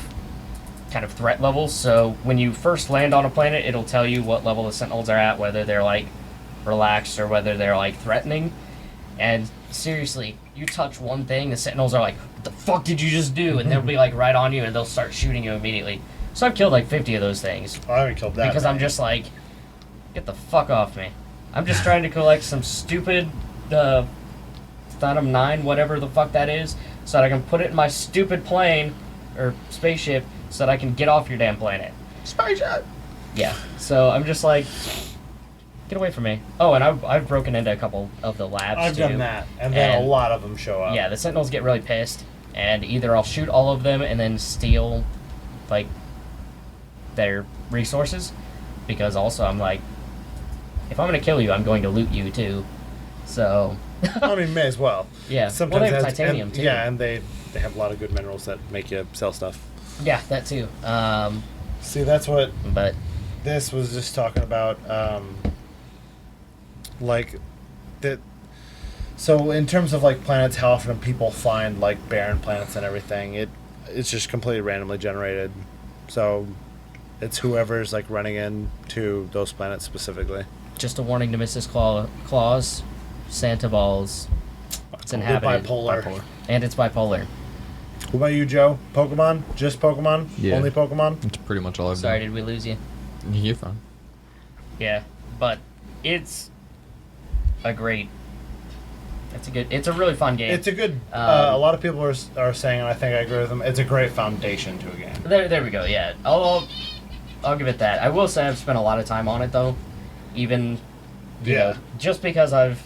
kind of threat levels. So when you first land on a planet, it'll tell you what level the Sentinels are at, whether they're, like, relaxed or whether they're, like, threatening. And seriously, you touch one thing, the Sentinels are like, what the fuck did you just do? And they'll be, like, right on you, and they'll start shooting you immediately. So I've killed, like, 50 of those things. I haven't killed that. Because I'm just like, get the fuck off me. I'm just trying to collect some stupid Phantom 9, whatever the fuck that is, so that I can put it in my stupid plane, or spaceship, so that I can get off your damn planet. Spaceship! Yeah, so I'm just like, get away from me. Oh, and I've broken into a couple of the labs, I've too. done that, and then And- a lot of them show up. Yeah, the Sentinels get really pissed, and either I'll shoot all of them and then steal, like, their resources, because also I'm like, if I'm going to kill you, I'm going to loot you too. So, I mean, may as well. yeah. Sometimes well, they have that's- titanium and, too. Yeah, and they have a lot of good minerals that make you sell stuff. Yeah, that too. See, that's what But this was just talking about. Like, that. So in terms of like planets, how often people find like barren planets and everything, it's just completely randomly generated. So it's whoever's like running into those planets specifically. just a warning to Mrs. Claus, Santa Balls. It's inhabited. Bipolar. And it's bipolar. What about you, Joe? Pokemon? Just Pokemon? Yeah. Only Pokemon? That's pretty much all I've Sorry, done. did we lose you? You're fine. Yeah, but it's a great. It's a really fun game. It's a good. Um, a lot of people are saying, and I think I agree with them. It's a great foundation to a game. There we go. Yeah, I'll give it that. I will say I've spent a lot of time on it though, even you know, just because I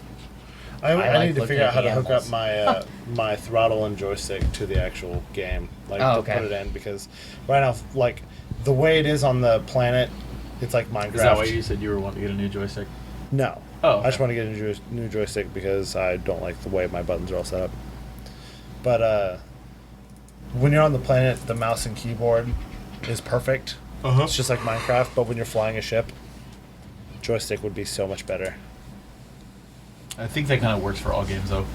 like need to looking figure at out how the to hook animals. up my my throttle and joystick to the actual game, like Oh, to okay. put it in, because right now, like the way it is on the planet, it's like Minecraft. Is that why you said you were wanting to get a new joystick? No. Oh, I just okay. want to get a new joystick because I don't like the way my buttons are all set up. But when you're on the planet, the mouse and keyboard is perfect. Uh-huh. It's just like Minecraft, but when you're flying a ship, joystick would be so much better. I think that kind of works for all games, though.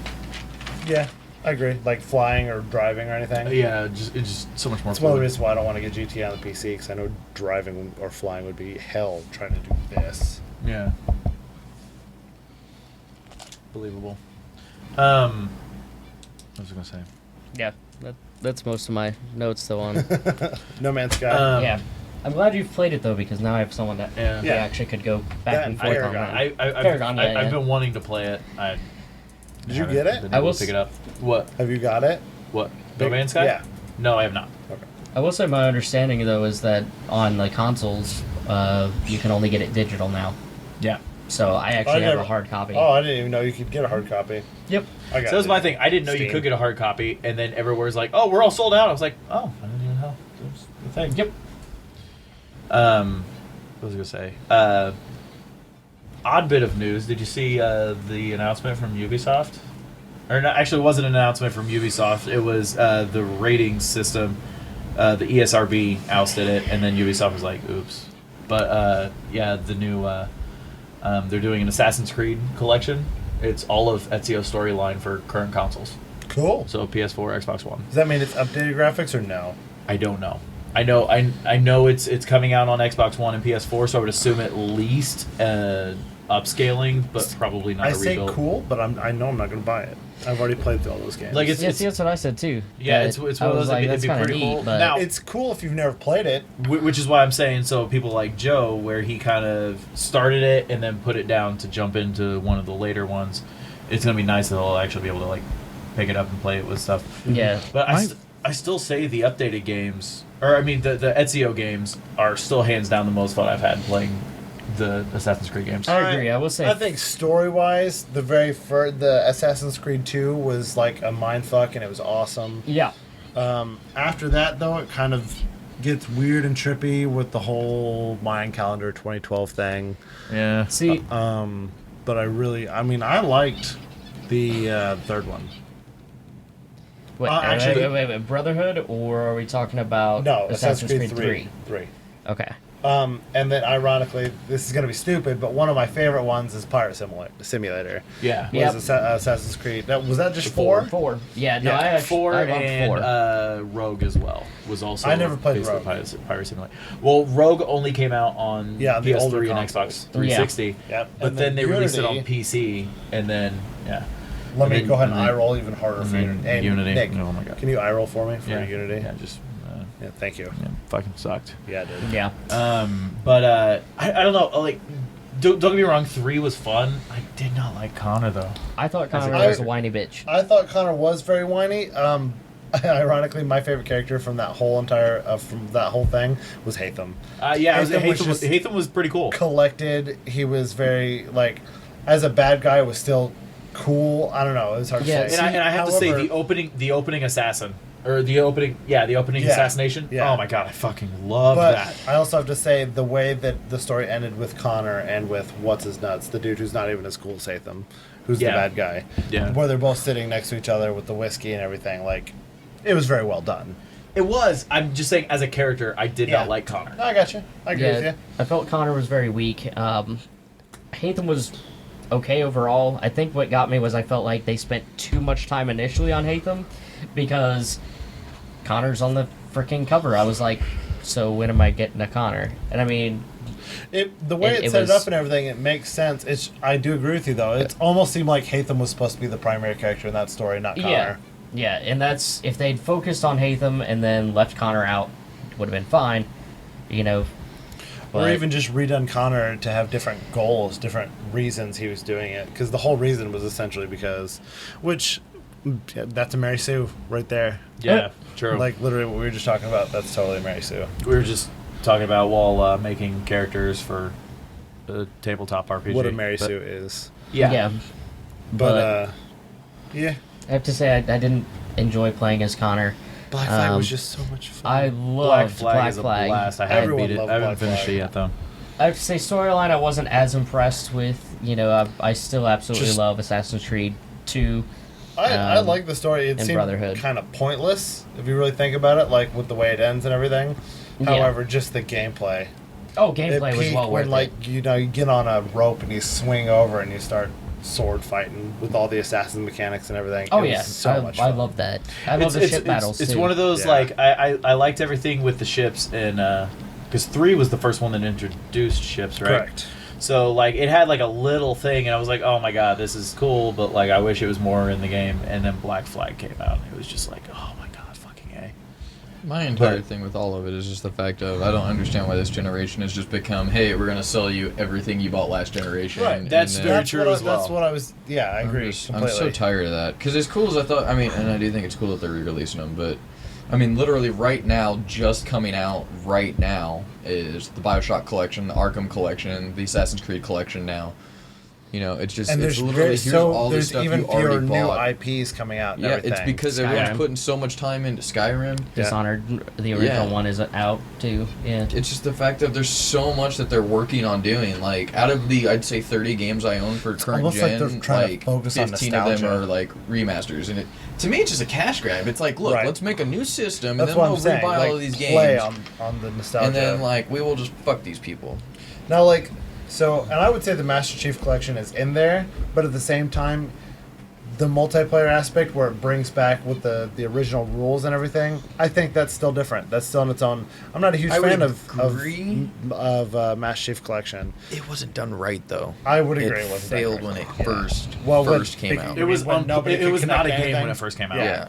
Yeah, I agree. Like flying or driving or anything. Yeah, it's just so much more. That's one of the fluid. reasons why I don't want to get GTA on the PC, because I know driving or flying would be hell trying to do this. Yeah. Believable. What was I gonna say? yeah, that's most of my notes though on. No Man's Sky. Yeah, I'm glad you've played it though because now I have someone that Yeah. we Yeah. actually could go back That and and forth on. Paragon. that. I've Paragon, yeah, I've yeah. been wanting to play it. Did you get it? Been I able will to pick it up. What? Have you got it? What? No Man's Sky? Yeah. No, I have not. Okay. I will say my understanding though is that on the consoles, you can only get it digital now. Yeah. So I actually I have never- a hard copy. Oh, I didn't even know you could get a hard copy. Yep. I got So that's it. my thing. I didn't know you Steam. could get a hard copy, and then everywhere's like, "Oh, we're all sold out." I was like, "Oh, I didn't even know that was the thing." Yep. What was I gonna say? Odd bit of news. Did you see the announcement from Ubisoft? Or no, actually, it wasn't an announcement from Ubisoft. It was the rating system. The ESRB ousted it, and then Ubisoft was like, "Oops." But yeah, the new they're doing an Assassin's Creed collection. It's all of Ezio's storyline for current consoles. Cool. So PS4, Xbox One. Does that mean it's updated graphics or no? I don't know. I know it's coming out on Xbox One and PS4, so I would assume at least upscaling, but probably not I a say rebuild. cool, but I know I'm not going to buy it. I've already played through all those games. Like Yeah, see, that's what I said too. Yeah, That it's one of I was those, like, it'd that's be kinda pretty neat, cool. but Now- it's cool if you've never played it. Which is why I'm saying, so people like Joe, where he kind of started it and then put it down to jump into one of the later ones, it's going to be nice that he'll actually be able to like pick it up and play it with stuff. yeah. But I still say the updated games, or I mean the Ezio games, are still hands down the most fun I've had playing the Assassin's Creed games. I agree. I will say I think story-wise, the Assassin's Creed 2 was like a mindfuck, and it was awesome. yeah. After that, though, it kind of gets weird and trippy with the whole Mayan calendar 2012 thing. Yeah. See, But I liked the third one. wait, actually- wait, Brotherhood, or are we talking about No, Assassin's Creed 3. Okay. And then, ironically, this is going to be stupid, but one of my favorite ones is Pirate Simulator. Yeah. Yep. Was Assassin's Creed. Was that just 4? 4. Yeah, no, Yeah, I actually 4 I loved and 4. Rogue as well was also. I never played basically Rogue. Pirate Simulator. Well, Rogue only came out on Yeah, the older PS3 and consoles. Xbox 360. Yep. But And then they released it on Unity- PC, and then Let me And go ahead and then- eye roll even harder for and Unity. then Hey, Unity. Nick, Oh my God. can you eye roll for me for yeah, Unity? Yeah, just Yeah, thank you. fucking sucked. Yeah, dude. Yeah. But I don't know. Like, don't get me wrong. 3 was fun. I did not like Connor though. I thought As a Connor was a character. whiny bitch. I thought Connor was very whiny. Ironically, my favorite character from that whole thing was Hatham. Hatham was pretty cool. Collected. He was very as a bad guy, was still cool. I don't know. It was hard Yeah, to say. And I have to say However- the opening assassin or the opening assassination. yeah. Oh my god, I fucking love But that. I also have to say the way that the story ended with Connor and with what's his nuts, the dude who's not even as cool as Hatham, who's the Yeah. bad guy. Yeah. Where they're both sitting next to each other with the whiskey and everything. It was very well done. It was. I'm just saying, as a character, I did Yeah. not like Connor. No, I got you. I agree with you. I felt Connor was very weak. Hatham was okay overall. I think what got me was I felt like they spent too much time initially on Hatham because Connor's on the freaking cover. I was like, so when am I getting a Connor? And I mean, The way It it set was- it up and everything, it makes sense. I do agree with you though. It almost seemed like Hatham was supposed to be the primary character in that story, not Connor. yeah, and that's if they'd focused on Hatham and then left Connor out, it would have been fine, Or but- even just redone Connor to have different goals, different reasons he was doing it. Because the whole reason was essentially that's a Mary Sue right there. Yeah, true. Literally what we were just talking about, that's totally Mary Sue. we were just talking about while making characters for a tabletop RPG. What a Mary but- Sue is. Yeah. But, yeah. I have to say I didn't enjoy playing as Connor. Black Flag was Um, just so much fun. I Black loved Flag is a blast. I haven't Everyone beat it. loved I haven't Black finished Flag. it yet though. I have to say storyline I wasn't as impressed with. I still absolutely Just- love Assassin's Creed 2. I like the story. It and seemed Brotherhood. kind of pointless if you really think about it, with the way it ends and everything. Yeah. However, just the gameplay. Oh, It gameplay was peaked well worth when, it. you get on a rope and you swing over and you start sword fighting with all the assassin mechanics and everything. Oh It yeah, was so much I fun. love that. I love the ship battles It's too. one of those Yeah. I liked everything with the ships and because 3 was the first one that introduced ships, right? Correct. So it had a little thing, and I was like, oh my god, this is cool, but I wish it was more in the game. And then Black Flag came out, and it was just like, oh my god, fucking A. My entire thing with all of it is just the fact of I don't understand why this generation has just become, hey, we're gonna sell you everything you bought last generation. Right, and that's then- very true as well. That's what I was. Yeah, I agree I'm completely. so tired of that. Because as cool as I thought, and I do think it's cool that they're re-releasing them, but, literally right now, just coming out right now, is the Bioshock collection, the Arkham collection, the Assassin's Creed collection now. It's just, And it's there's literally, here's all this there's stuff even you fewer already new bought. IPs coming out. And Yeah, everything. it's because Skyrim. everyone's putting so much time into Skyrim. Dishonored, the original Yeah. one is out too. Yeah. It's just the fact that there's so much that they're working on doing. Out of the, I'd say 30 games I own for current almost like gen, they're trying to focus on 15 of them nostalgia. are remasters. And to me, it's just a cash grab. It's look, Right. let's make a new system, That's and what then I'm we'll saying. rebuy all of these Play games. on the nostalgia. And then, we will just fuck these people. Now, and I would say the Master Chief Collection is in there, but at the same time, the multiplayer aspect where it brings back with the original rules and everything, I think that's still different. That's still on its own. I'm not a huge fan of Master Chief Collection. It wasn't done right though. I would agree. It with failed that. when it Yeah. first came out. It was when nobody it could was not a connect game anything. when it first came out. Yeah.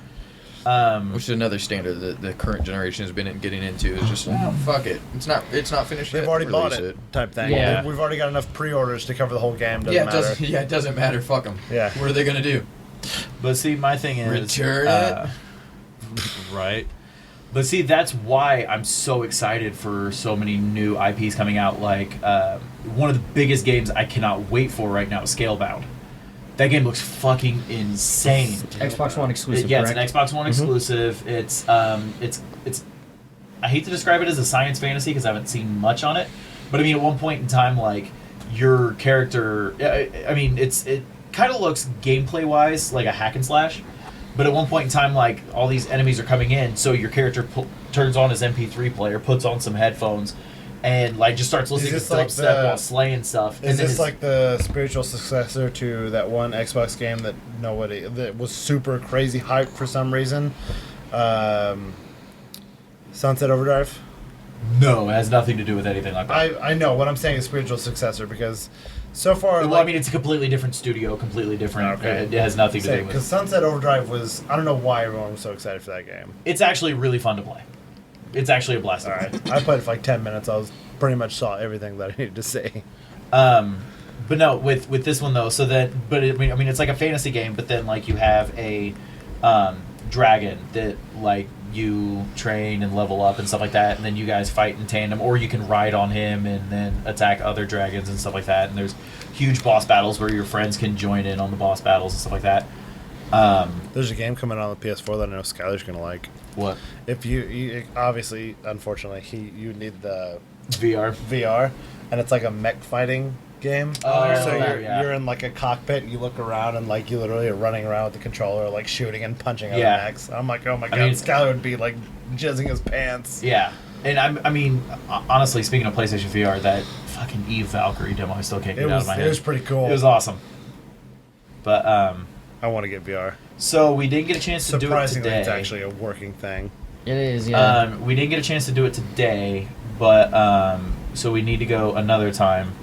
Which is another standard that the current generation has been getting into. Is just fuck it. It's not finished. They've yet. already bought Release it, type thing. Yeah. We've already got enough pre-orders to cover the whole game. Doesn't Yeah, matter. it doesn't matter. Fuck them. Yeah. What are they gonna do? But see, my thing is Return it? right. But see, that's why I'm so excited for so many new IPs coming out. Like one of the biggest games I cannot wait for right now is Scalebound. That game looks fucking insane. Xbox One exclusive. Yeah, correct? it's an Xbox One exclusive. It's I hate to describe it as a science fantasy because I haven't seen much on it, but I mean at one point in time, like your character, I mean it kind of looks gameplay wise like a hack and slash, but at one point in time, like all these enemies are coming in, so your character turns on his MP3 player, puts on some headphones, and like just starts listening to this like dubstep while slaying stuff. Is and then this like the spiritual successor to that one Xbox game that was super crazy hyped for some reason? Sunset Overdrive? No, it has nothing to do with anything like that. I know what I'm saying is spiritual successor because so far Well, I mean, it's a completely different studio, completely different. Okay. It has nothing to do because with. Sunset Overdrive was, I don't know why everyone was so excited for that game. It's actually really fun to play. It's actually a blast. All right, I played it for like 10 minutes. I was pretty much saw everything that I needed to say. But no, with this one though, I mean, it's like a fantasy game, but then like you have a dragon that like you train and level up and stuff like that, and then you guys fight in tandem, or you can ride on him and then attack other dragons and stuff like that. And there's huge boss battles where your friends can join in on the boss battles and stuff like that. There's a game coming out on the PS4 that I know Skylar's gonna like. What? If you obviously, unfortunately, you need the VR, and it's like a mech fighting game. Oh, so yeah. you're in like a cockpit. You look around and like you literally are running around with the controller, like shooting and punching other Yeah. mechs. I'm like, oh my god, I mean, Skylar would be like jizzing his pants. Yeah, and I mean, honestly, speaking of PlayStation VR, that fucking Eve Valkyrie demo, I still can't get It out was of my head. it was pretty cool. It was awesome. But I want to get VR. so we didn't get a chance to do it Surprisingly, today. it's actually a working thing. It is, yeah. We didn't get a chance to do it today, but so we need to go another time.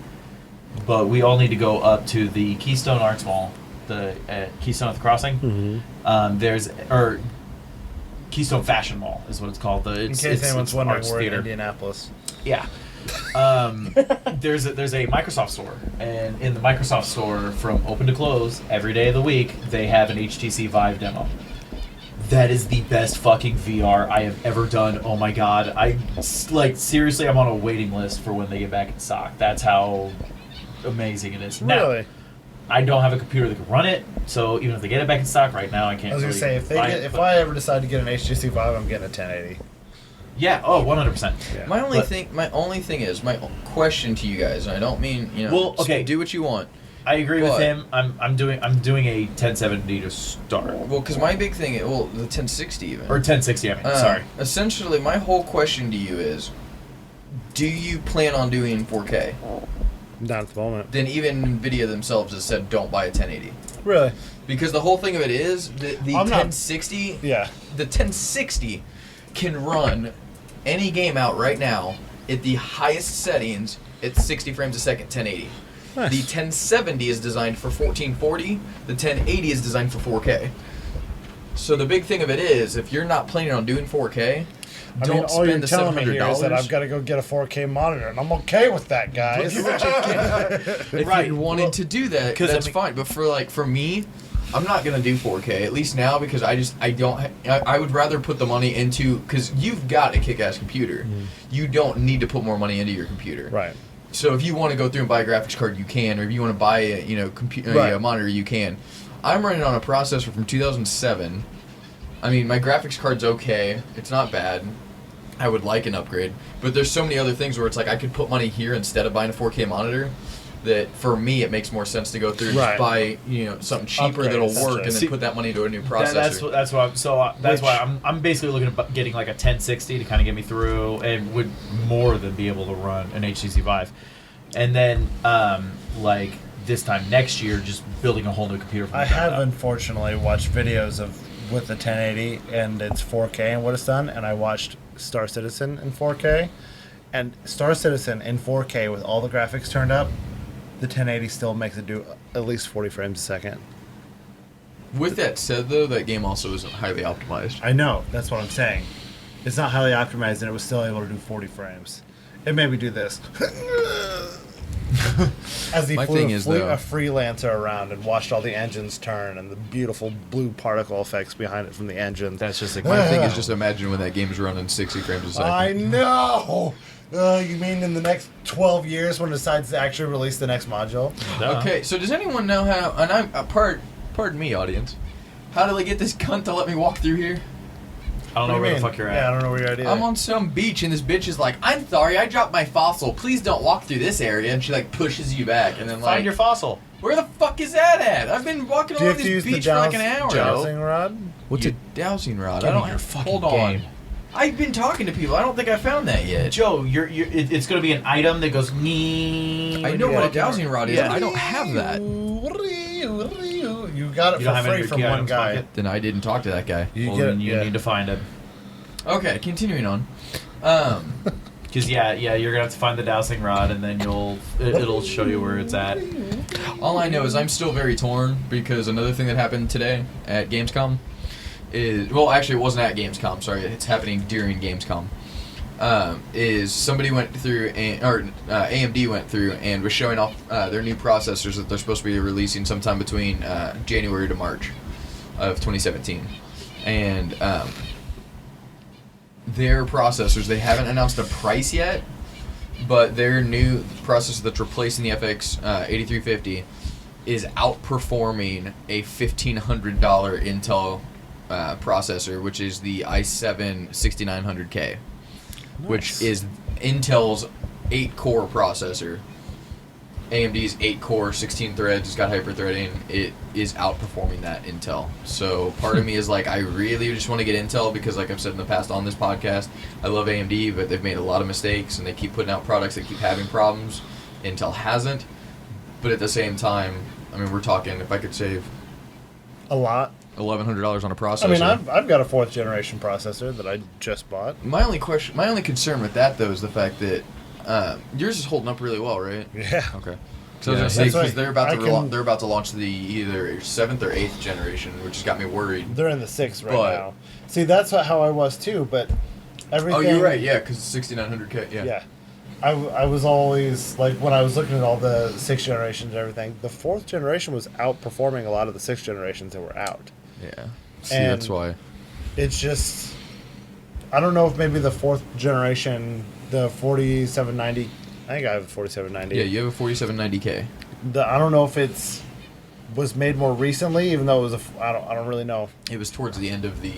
But we all need to go up to the Keystone Arts Mall, the Keystone at the Crossing. Mm-hmm. Keystone Fashion Mall is what it's called. In case anyone's wondering, arts we're in theater. Indianapolis. Yeah. There's a Microsoft store, and in the Microsoft store, from open to close, every day of the week, they have an HTC Vive demo. That is the best fucking VR I have ever done. Oh my god. Seriously, I'm on a waiting list for when they get back in stock. That's how amazing it is. Now, Really? I don't have a computer that can run it, so even if they get it back in stock right now, I can't I was gonna really say if buy I it, ever decide to get an HTC Vive, I'm getting a 1080. yeah, 100%. Yeah. My only But- thing is my question to you guys, and I don't mean Well, okay. do what you want. I agree with But- him. I'm doing a 1070 to start. Well, because my big thing, the 1060 even. Or 1060, I mean, sorry. Essentially, my whole question to you is, do you plan on doing 4K? Not at the moment. Then even NVIDIA themselves has said don't buy a 1080. Really? Because the whole thing of it is, the I'm not- 1060, Yeah. the 1060 can run any game out right now at the highest settings at 60 frames a second, 1080. Nice. The 1070 is designed for 1440. The 1080 is designed for 4K. So the big thing of it is, if you're not planning on doing 4K, I don't mean, all you're spend the telling me here is that I've $700. got to go get a 4K monitor, and I'm okay with that, guys. If Right. you wanted to do that, 'cause that's I mean- fine. But for me, I'm not gonna do 4K at least now because I would rather put the money into because you've got a kick-ass computer. You don't need to put more money into your computer. Right. So if you want to go through and buy a graphics card, you can, or if you want to buy a monitor, you can. I'm running on a processor from 2007. I mean, my graphics card's okay. It's not bad. I would like an upgrade, but there's so many other things where it's like I could put money here instead of buying a 4K monitor. That for me, it makes more sense to go through and Right. just buy something cheaper Upgrade, that'll work, essentially. and then See, put that money into a new processor. That's why I'm basically looking at getting like a 1060 to kind of get me through, and would more than be able to run an HTC Vive, and then this time next year, just building a whole new computer from I the ground have up. unfortunately watched videos of with the 1080 and it's 4K and what it's done, and I watched Star Citizen in 4K, and Star Citizen in 4K with all the graphics turned up, the 1080 still makes it do at least 40 frames a second. With that said, though, that game also isn't highly optimized. I know, that's what I'm saying. It's not highly optimized and it was still able to do 40 frames. It made me do this. As he My flew thing a, is, flew though- a freelancer around and watched all the engines turn and the beautiful blue particle effects behind it from the engine. That's just like My thing is just imagine when that game's running 60 frames a second. I know! You mean in the next 12 years when it decides to actually release the next module? Okay, so does anyone know how? And I'm pardon me, audience. How do they get this cunt to let me walk through here? I don't know What do where you the mean? fuck you're Yeah, I at. don't know where you're at either. I'm on some beach and this bitch is like, "I'm sorry, I dropped my fossil. Please don't walk through this area." And she like pushes you back, and then like, Find your fossil. where the fuck is that at? I've been walking Do you along have to this use the beach for like an hour. dowsing rod? What's a dowsing rod? Give I me don't your fucking hold on. game. I've been talking to people. I don't think I found that yet. Joe, it's going to be an item that goes. Nee. I know Yeah, what a I dowsing rod is. Yeah. I don't have that. You got it You don't for have free it in your from key one items guy. bucket? Then I didn't talk to that guy. You Well, get then it, you yeah. need to find it. Okay, continuing on. Because yeah, you're gonna have to find the dowsing rod, and then it'll show you where it's at. All I know is I'm still very torn because another thing that happened today at Gamescom is, well, actually it wasn't at Gamescom. Sorry, it's happening during Gamescom. Is somebody went through AMD went through and was showing off their new processors that they're supposed to be releasing sometime between January to March of 2017, and their processors, they haven't announced a price yet, but their new processor that's replacing the FX 8350 is outperforming a $1,500 Intel processor, which is the i7 6900K, which is Intel's 8-core processor. AMD's 8-core, 16 threads, it's got hyper-threading. It is outperforming that Intel. So part of me is like, I really just want to get Intel because, like I've said in the past on this podcast, I love AMD, but they've made a lot of mistakes and they keep putting out products that keep having problems. Intel hasn't. But at the same time, I mean, we're talking, if I could save A lot. $1,100 on a processor. I mean, I've got a 4th generation processor that I just bought. My only concern with that, though, is the fact that yours is holding up really well, right? Yeah. Okay. So Yeah. I was gonna say, That's because right. they're about to launch the either 7th or 8th generation, which has got me worried. They're in the 6th right But- now. See, that's how I was too, but everything... Oh, you're right. Yeah, because it's 6900K. Yeah. Yeah. I was always, like, when I was looking at all the 6th generations and everything, the 4th generation was outperforming a lot of the 6th generations that were out. Yeah. See, And- that's why. It's just... I don't know if maybe the 4th generation, the 4790... I think I have a 4790. Yeah, you have a 4790K. I don't know if it's was made more recently, even though it was I don't really know. It was towards the end of the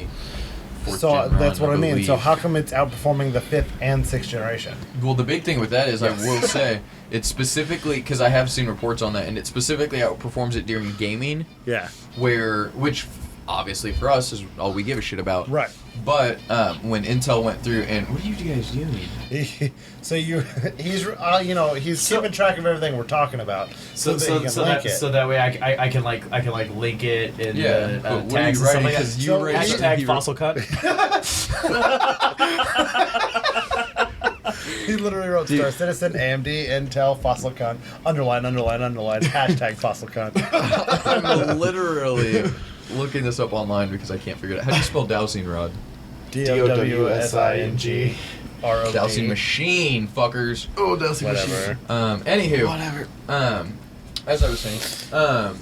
4th So gen that's run, what I mean. So believe. how come it's outperforming the 5th and 6th generation? Well, the big thing with that is, I will say, it's specifically, because I have seen reports on that, and it specifically outperforms it during gaming, Yeah. which obviously for us is all we give a shit about. Right. But when Intel went through, and what are you guys doing? So he's keeping track of everything we're talking about, so that he can link it. So that way I can link it in Yeah, the but what are you tags and stuff writing? like that. Because you So write Hashtag fossil cut. He literally wrote Star Citizen, AMD, Intel, fossil cunt, underline, hashtag fossil cunt. I'm literally looking this up online because I can't figure it out. How do you spell dowsing rod? DOWSING ROD. Dowsing machine, fuckers. Oh, that's Whatever. Anywho. Whatever. As I was saying,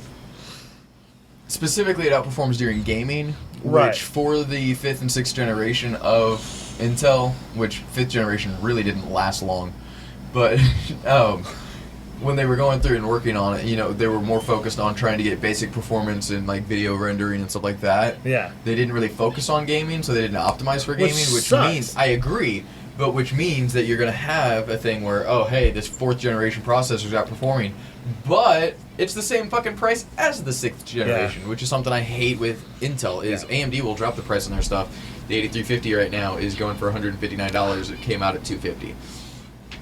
specifically it outperforms during gaming, Right. which for the 5th and 6th generation of Intel, which 5th generation really didn't last long, but when they were going through and working on it, they were more focused on trying to get basic performance and like video rendering and stuff like that. Yeah. They didn't really focus on gaming, so they didn't optimize for Which gaming, which sucks. means, I agree, but which means that you're going to have a thing where, oh, hey, this 4th generation processor is outperforming, but it's the same fucking price as the 6th generation, which is something I hate with Intel, is AMD will drop the price on their stuff. The 8350 right now is going for $159. It came out at $250.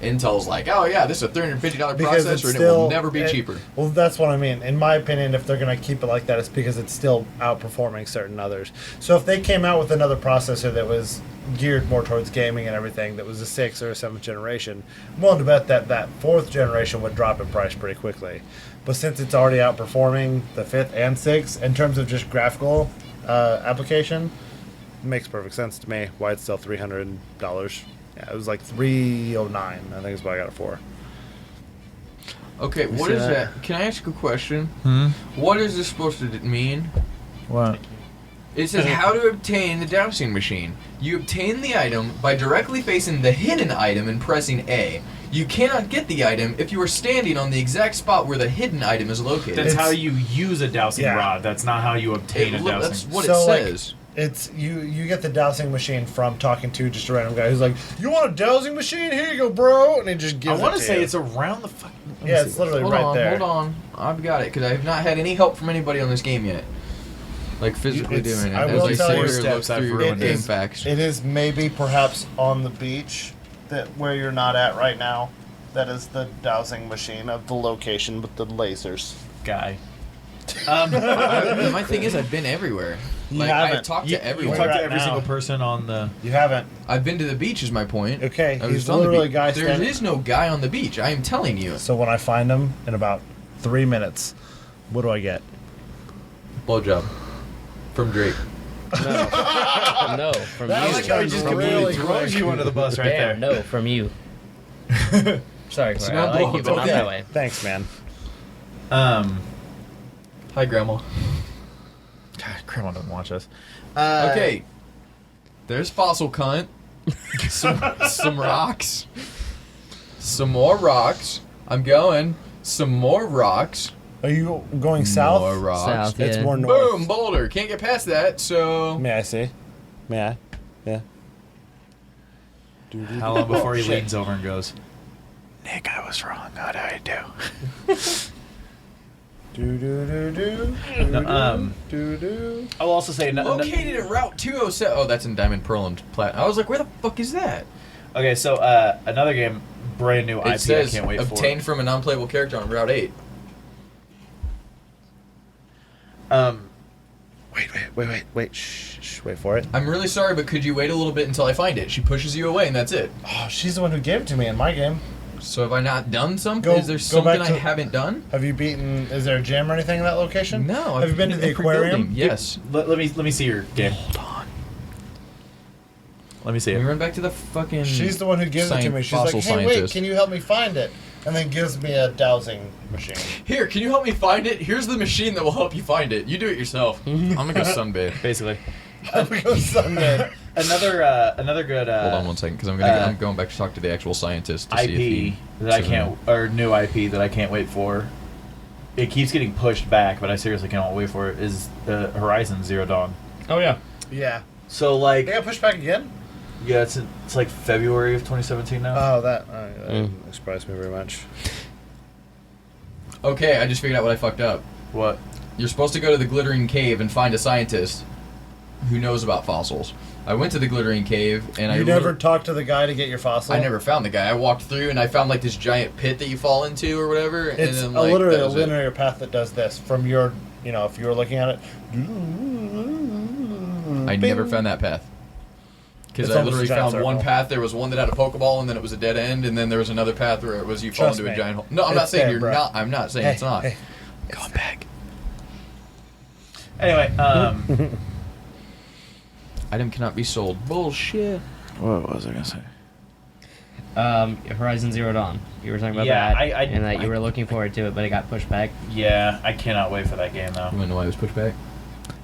Intel's like, oh yeah, this is a $350 Because it's processor and it still, will never be cheaper. Well, that's what I mean. In my opinion, if they're going to keep it like that, it's because it's still outperforming certain others. So if they came out with another processor that was geared more towards gaming and everything, that was a 6th or a 7th generation, I'm willing to bet that that 4th generation would drop in price pretty quickly. But since it's already outperforming the 5th and 6th in terms of just graphical application, it makes perfect sense to me why it's still $300. Yeah, it was like $309. I think is what I got it for. Okay, what is that? Can I ask a question? What is this supposed to mean? What? It says how to obtain the dowsing machine. You obtain the item by directly facing the hidden item and pressing A. You cannot get the item if you are standing on the exact spot where the hidden item is located. That's how you use a dowsing rod. That's not how you obtain a dowsing. That's what So, it like, says. It's you get the dowsing machine from talking to just a random guy who's like, "You want a dowsing machine? Here you go, bro," and he just gives I want it to say you. it's around the fucking. Yeah, it's literally right there. Hold on. I've got it, because I have not had any help from anybody on this game yet. Like, physically It's- doing it. I As will I tell sit you- here and look Steps I've through ruined game it. facts. It is maybe perhaps on the beach that where you're not at right now. That is the dowsing machine of the location with the lasers. Guy. My thing is, I've been everywhere. You Like, I've haven't. talked You to everyone. talked to Right every now. single person on the. You haven't. I've been to the beach, is my point. Okay, I was he's on the literally a beach. guy There standing. is no guy on the beach. I am telling you. So when I find him in about 3 minutes, what do I get? Blowjob. From Drake. No, from That you. was like just really throws you under the bus right Damn, there. no, from you. Sorry, Claire, not I like you, but not Okay. that way. Thanks, man. Hi, Grandma. God, Grandma doesn't watch us. Okay. There's fossil cunt. some rocks. Some more rocks. I'm going. Some more rocks. Are you going south? More rocks. South, It's yeah. more north. Boom, Boulder. Can't get past that, so... May I see? May I? Yeah. How long before he Shit. leans over and goes, Nick, I was wrong. How do I do? Do do do do. No, do do. I'll also say Located at Route 207. Oh, that's in Diamond, Pearl, and Plat. I was like, where the fuck is that? Okay, so another game, brand new IP. It says I can't wait obtained from a non-playable character on Route 8. for. Wait. Shh. Wait for it. I'm really sorry, but could you wait a little bit until I find it? She pushes you away, and that's it. Oh, she's the one who gave it to me in my game. So have I not done something? Go- Is there go something back I to- haven't done? Have you beaten? Is there a gym or anything in that location? No. Have you been to the every aquarium? building. Yes. Let me see your game. Hold on. Let me see Can we it. run back to the fucking... She's the one who gives it to me. She's like, fossil "Hey, wait, scientist. can you help me find it?" And then gives me a dowsing machine. Here, can you help me find it? Here's the machine that will help you find it. You do it yourself. I'm gonna go sunbathe. Basically, I'm gonna go Sunday. another good Hold on one second, because I'm going back to talk to the actual scientist to see if IP he... that I says can't, or new IP that I can't wait for. It keeps getting pushed back, but I seriously cannot wait for it. Is the Horizon Zero Dawn? Oh, yeah. Yeah. So like, They got pushed back again? yeah, it's like February of 2017 now. Oh, that didn't surprise me very much. Okay, I just figured out what I fucked up. What? You're supposed to go to the Glittering Cave and find a scientist who knows about fossils. I went to the Glittering Cave, and You never talked to the guy to get your fossil? I never found the guy. I walked through, and I found like this giant pit that you fall into or whatever. It's and then, like, literally that a was it. linear path that does this. From your, if you were looking at it. I never found that path. Because It's I almost a literally giant found one circle. path. There was one that had a Pokeball, and then it was a dead end, and then there was another path where it was you fall Trust into a me. giant hole. No, I'm not It's saying there, you're bro. not. I'm not saying it's not. Hey. Going back. Anyway, Item cannot be sold. Bullshit. what was I gonna say? Horizon Zero Dawn. You were talking about Yeah, that, and that you were looking forward to it, but it got pushed back. Yeah, I cannot wait for that game though. You wanna know why it was pushed back?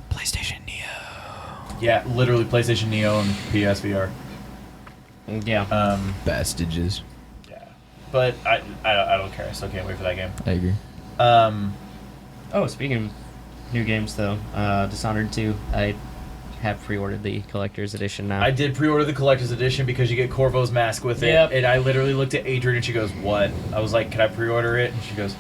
PlayStation Neo. Yeah, literally PlayStation Neo and PSVR. Yeah. Bastages. Yeah, but I don't care. I still can't wait for that game. I agree. Oh, speaking of new games, though, Dishonored 2, I have pre-ordered the collector's edition now. I did pre-order the collector's edition because you get Corvo's mask with it. Yep. And I literally looked at Adrian and she goes, "What?" I was like, "Can I pre-order it?" And she goes,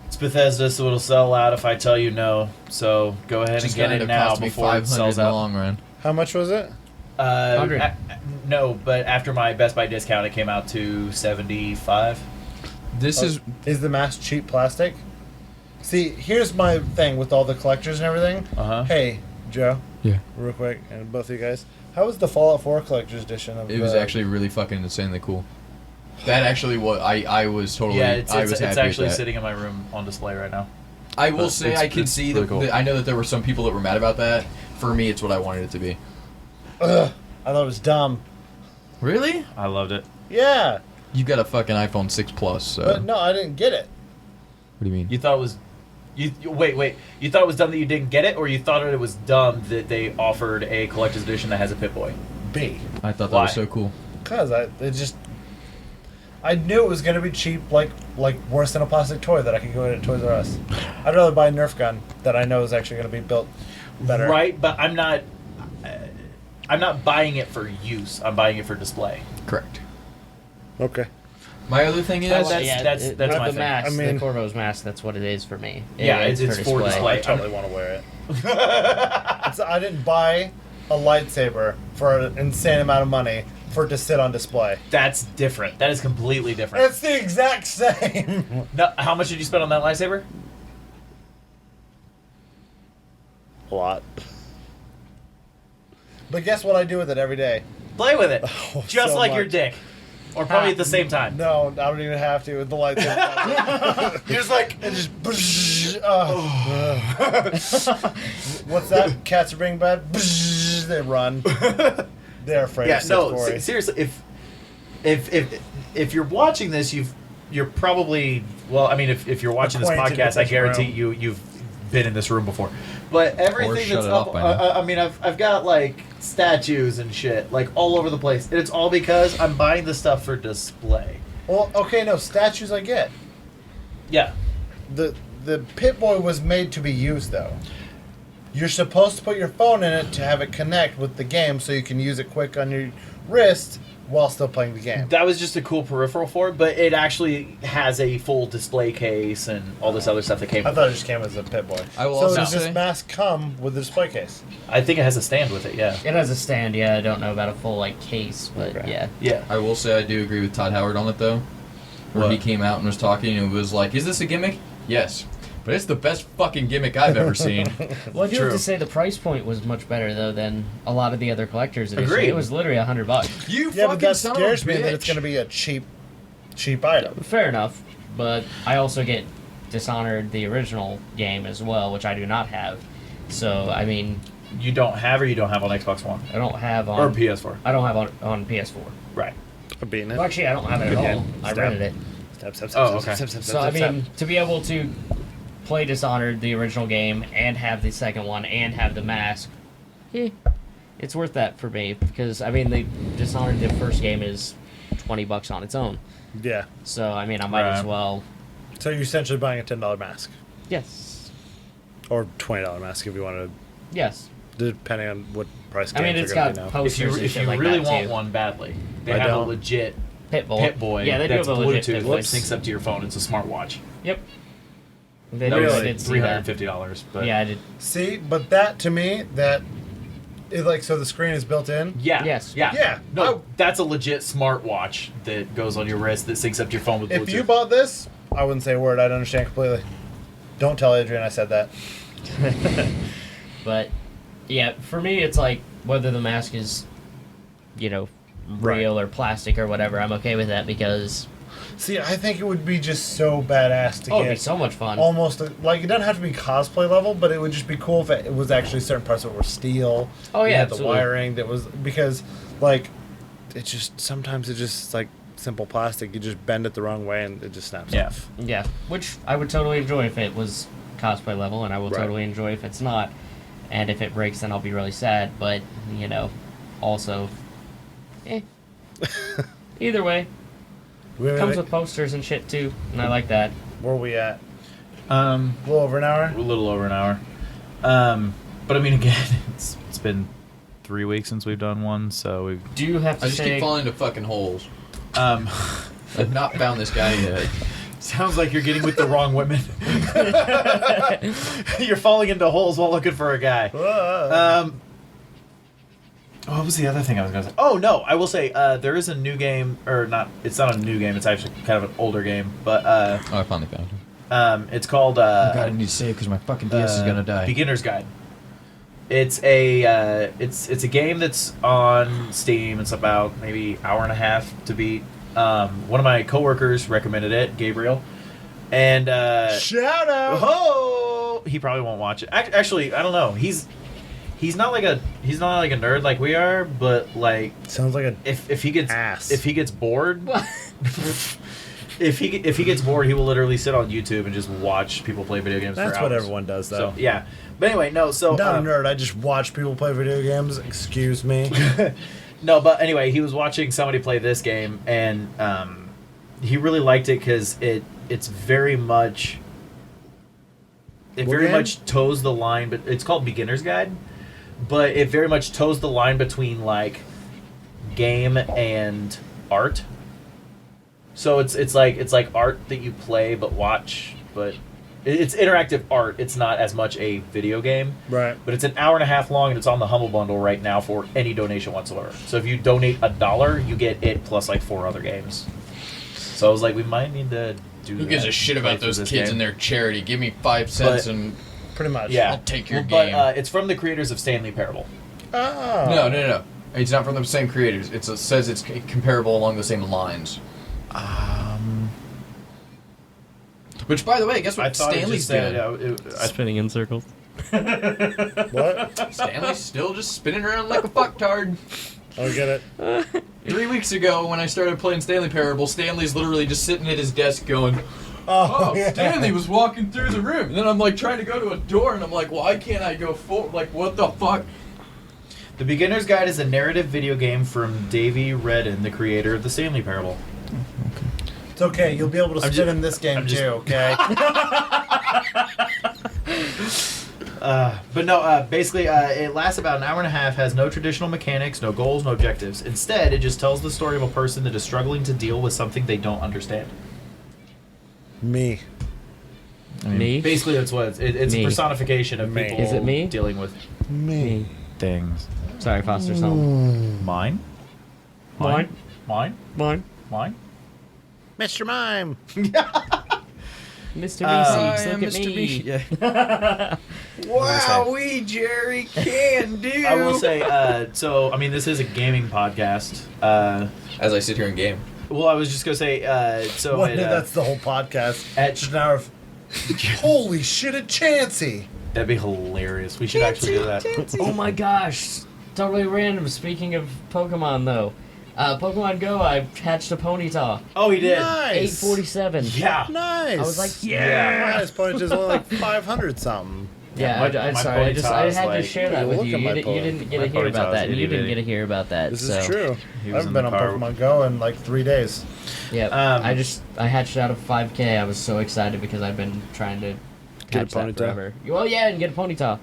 "It's Bethesda, so it'll sell out if I tell you no. So go ahead and get it now before it sells in the out." long run. How much was it? 100. No, but after my Best Buy discount, it came out to 75. This is Is the mask cheap plastic? See, here's my thing with all the collectors and everything. Uh-huh. Hey, Joe, yeah. real quick, and both of you guys, how was the Fallout 4 collector's edition of It was actually really fucking insanely cool. That actually was I was totally Yeah, it's I was happy actually with that. sitting in my room on display right now. I will But say it's- I can it's see really cool. I know that there were some people that were mad about that. For me, it's what I wanted it to be. Ugh, I thought it was dumb. Really? I loved it. Yeah, You got a fucking iPhone 6 Plus, so but no, I didn't get it. what do you mean? You thought it was... wait. You thought it was dumb that you didn't get it, or you thought it was dumb that they offered a collector's edition that has a Pip-Boy? B. I thought that Why? was so cool. Because I knew it was going to be cheap, like worse than a plastic toy that I could go in at Toys R Us. I'd rather buy a Nerf gun that I know is actually going to be built better. Right, but I'm not buying it for use. I'm buying it for display. Correct. Okay. My other thing is That's with my the thing. mask, I mean- the Corvo's mask. That's what it is for me. Yeah, it's for display. I totally want to wear it. I didn't buy a lightsaber for an insane amount of money for it to sit on display. That's different. That is completely different. It's the exact same. No, how much did you spend on that lightsaber? A lot. But guess what I do with it every day? Play with it. Oh, Just so like your much. dick. Or probably at the same time. No, I don't even have to with the lightsaber. You're just like... It just. What's that? Cats are being bad. They run. They're afraid. Yeah, of no, 640. seriously, if you're watching this, you're probably, well, I mean, if you're watching this Acquainted podcast, with I this guarantee room. you've been in this room before. But everything shut that's it up, off by now. I mean, I've got like statues and shit like all over the place. And it's all because I'm buying the stuff for display. Well, okay, no statues I get. Yeah. The Pip-Boy was made to be used though. You're supposed to put your phone in it to have it connect with the game so you can use it quick on your wrist while still playing the game. That was just a cool peripheral for it, but it actually has a full display case and all this other stuff that came I with thought it. it just came as a Pip-Boy. I will So also does say- this mask come with the display case? I think it has a stand with it, yeah. It has a stand. Yeah, I don't know about a full like case, but Okay. yeah. Yeah. I will say I do agree with Todd Howard on it though. Where What? he came out and was talking and was like, "Is this a gimmick?" Yes. But it's the best fucking gimmick I've ever seen. Well, I do have True. to say the price point was much better though than a lot of the other collectors editions. Agreed. It was literally $100. You Yeah, fucking but that son scares of a me that it's bitch. going to be a cheap item. Fair enough, but I also get Dishonored the original game as well, which I do not have. So I mean, You don't have or you don't have on Xbox One? I don't have on Or PS4. I don't have on PS4. Right. I'm beating it. Well, actually, I don't have it at Good all. game. I Stab. rented it. Oh, okay. So I mean, to be able to play Dishonored, the original game, and have the second one, and have the mask, it's worth that for me because I mean, the Dishonored, the first game is $20 on its own. Yeah. So I mean, I might as Right. well. So you're essentially buying a $10 mask. Yes. Or $20 mask if you wanted Yes. to, depending on what price I games mean, it's are going got to be now. posters and If shit you like really that want too. one badly, they I have don't. a legit Pip-Boy. Pip-Boy Yeah, they do that's have a legit Bluetooth Pip-Boy. that syncs up to your phone. It's a smartwatch. Yep. They That did- was I did see that. $350. But Yeah, I did. See, but that to me, that is like, so the screen is built in. Yeah. Yes. Yeah. Yeah. No, that's a legit smartwatch that goes on your wrist that syncs up to your phone with Bluetooth. If you bought this, I wouldn't say a word. I'd understand completely. Don't tell Adrian I said that. But yeah, for me, it's like whether the mask is, real or plastic or whatever. I'm okay with that because See, I think it would be just so badass to it'd be get so much fun. almost like it doesn't have to be cosplay level, but it would just be cool if it was actually certain parts of it were steel. Oh, You yeah, had the absolutely. wiring that was because like it just sometimes it's just like simple plastic. You just bend it the wrong way and it just snaps Yeah. off. Yeah, which I would totally enjoy if it was cosplay level, and I will Right. totally enjoy if it's not. And if it breaks, then I'll be really sad. But also, either way, Wait, comes with posters and shit too, and I like that. where are we at? a A little over an hour. little over an hour. But I mean, again, it's been 3 weeks since we've done one, so we've Do you have to I just say? keep falling into fucking holes. um. I've not found this guy yet. Sounds like you're getting with the wrong women. You're falling into holes while looking for a guy. Oh, what was the other thing I was going to say? Oh, no, I will say there is a new game, or not, it's not a new game, it's actually kind of an older game, but Oh, I finally found it. it's called God, I need to save because my fucking DS is gonna die. Beginner's Guide. It's a it's a game that's on Steam. It's about maybe hour and a half to beat. One of my coworkers recommended it, Gabriel, and Shout out! oh, he probably won't watch it. Actually, I don't know. He's not like a nerd like we are, but like Sounds like a if he gets ass. if he gets bored. If he gets bored, he will literally sit on YouTube and just watch people play video games. That's for what hours. everyone does, though. So yeah, but anyway, no. So Not a nerd. I just watch people play video games. Excuse me. no, but anyway, he was watching somebody play this game, and he really liked it because it's very much What game? much toes the line, but it's called Beginner's Guide, but it very much toes the line between like game and art. So it's like art that you play but watch, but it's interactive art. It's not as much a video game. Right. But it's an hour and a half long, and it's on the Humble Bundle right now for any donation whatsoever. So if you donate $1, you get it plus like 4 other games. So I was like, we might need to do. Who gives that, a shit play about through those this kids game. and their charity? Give me 5 cents But- and Pretty much. Yeah, I'll take your but, game. it's from the creators of Stanley Parable. Oh. No. It's not from the same creators. It says it's comparable along the same lines. Which, by the way, guess I what thought Stanley's doing? Spinning in circles. What? Stanley's still just spinning around like a fucktard. I'll get it. 3 weeks ago, when I started playing Stanley Parable, Stanley's literally just sitting at his desk going, "Oh, yeah. Stanley was walking through the room." And then I'm like trying to go to a door, and I'm like, "Why can't I go forward? Like, what the fuck?" The Beginner's Guide is a narrative video game from Davey Redden, the creator of the Stanley Parable. It's okay. You'll be able to I'm spin just- in this game I'm just- too. Okay. But no, basically, it lasts about an hour and a half, has no traditional mechanics, no goals, no objectives. Instead, it just tells the story of a person that is struggling to deal with something they don't understand. Me. Me? Basically, that's what it's Me. a personification of Me. people Is it me? dealing with Me. things. Sorry, Foster. Something. Mine? Mine. Mine? Mine. Mine? Mr. Mime. Mr. I Meeseeks, am look at Mr. me. Yeah. Wowee, Jerry can do. I will say, so, I mean, this is a gaming podcast. As I sit here and game. Well, I was just going to say, so What? it, That's the whole podcast. at- Just an hour of. Holy shit! At Chansey. that'd be hilarious. We should actually do that. Oh my gosh. Totally random. Speaking of Pokemon, though. Pokemon Go, I hatched a Ponyta. Oh, he did. Nice. 847. Yeah. Nice. I was like, Yeah. yeah. Highest point is only like 500 something. Yeah, my sorry. I Ponyta is had like- to share that Look with you. at my You didn't get my to hear Ponyta about is that. And you didn't itty-bitty. get to hear about that. This so. is true. He I was haven't in been the on car. Pokemon Go in like 3 days. Yeah, I hatched out of 5K. I was so excited because I've been trying to Get a hatch that Ponyta. forever. Well, yeah, and get a Ponyta.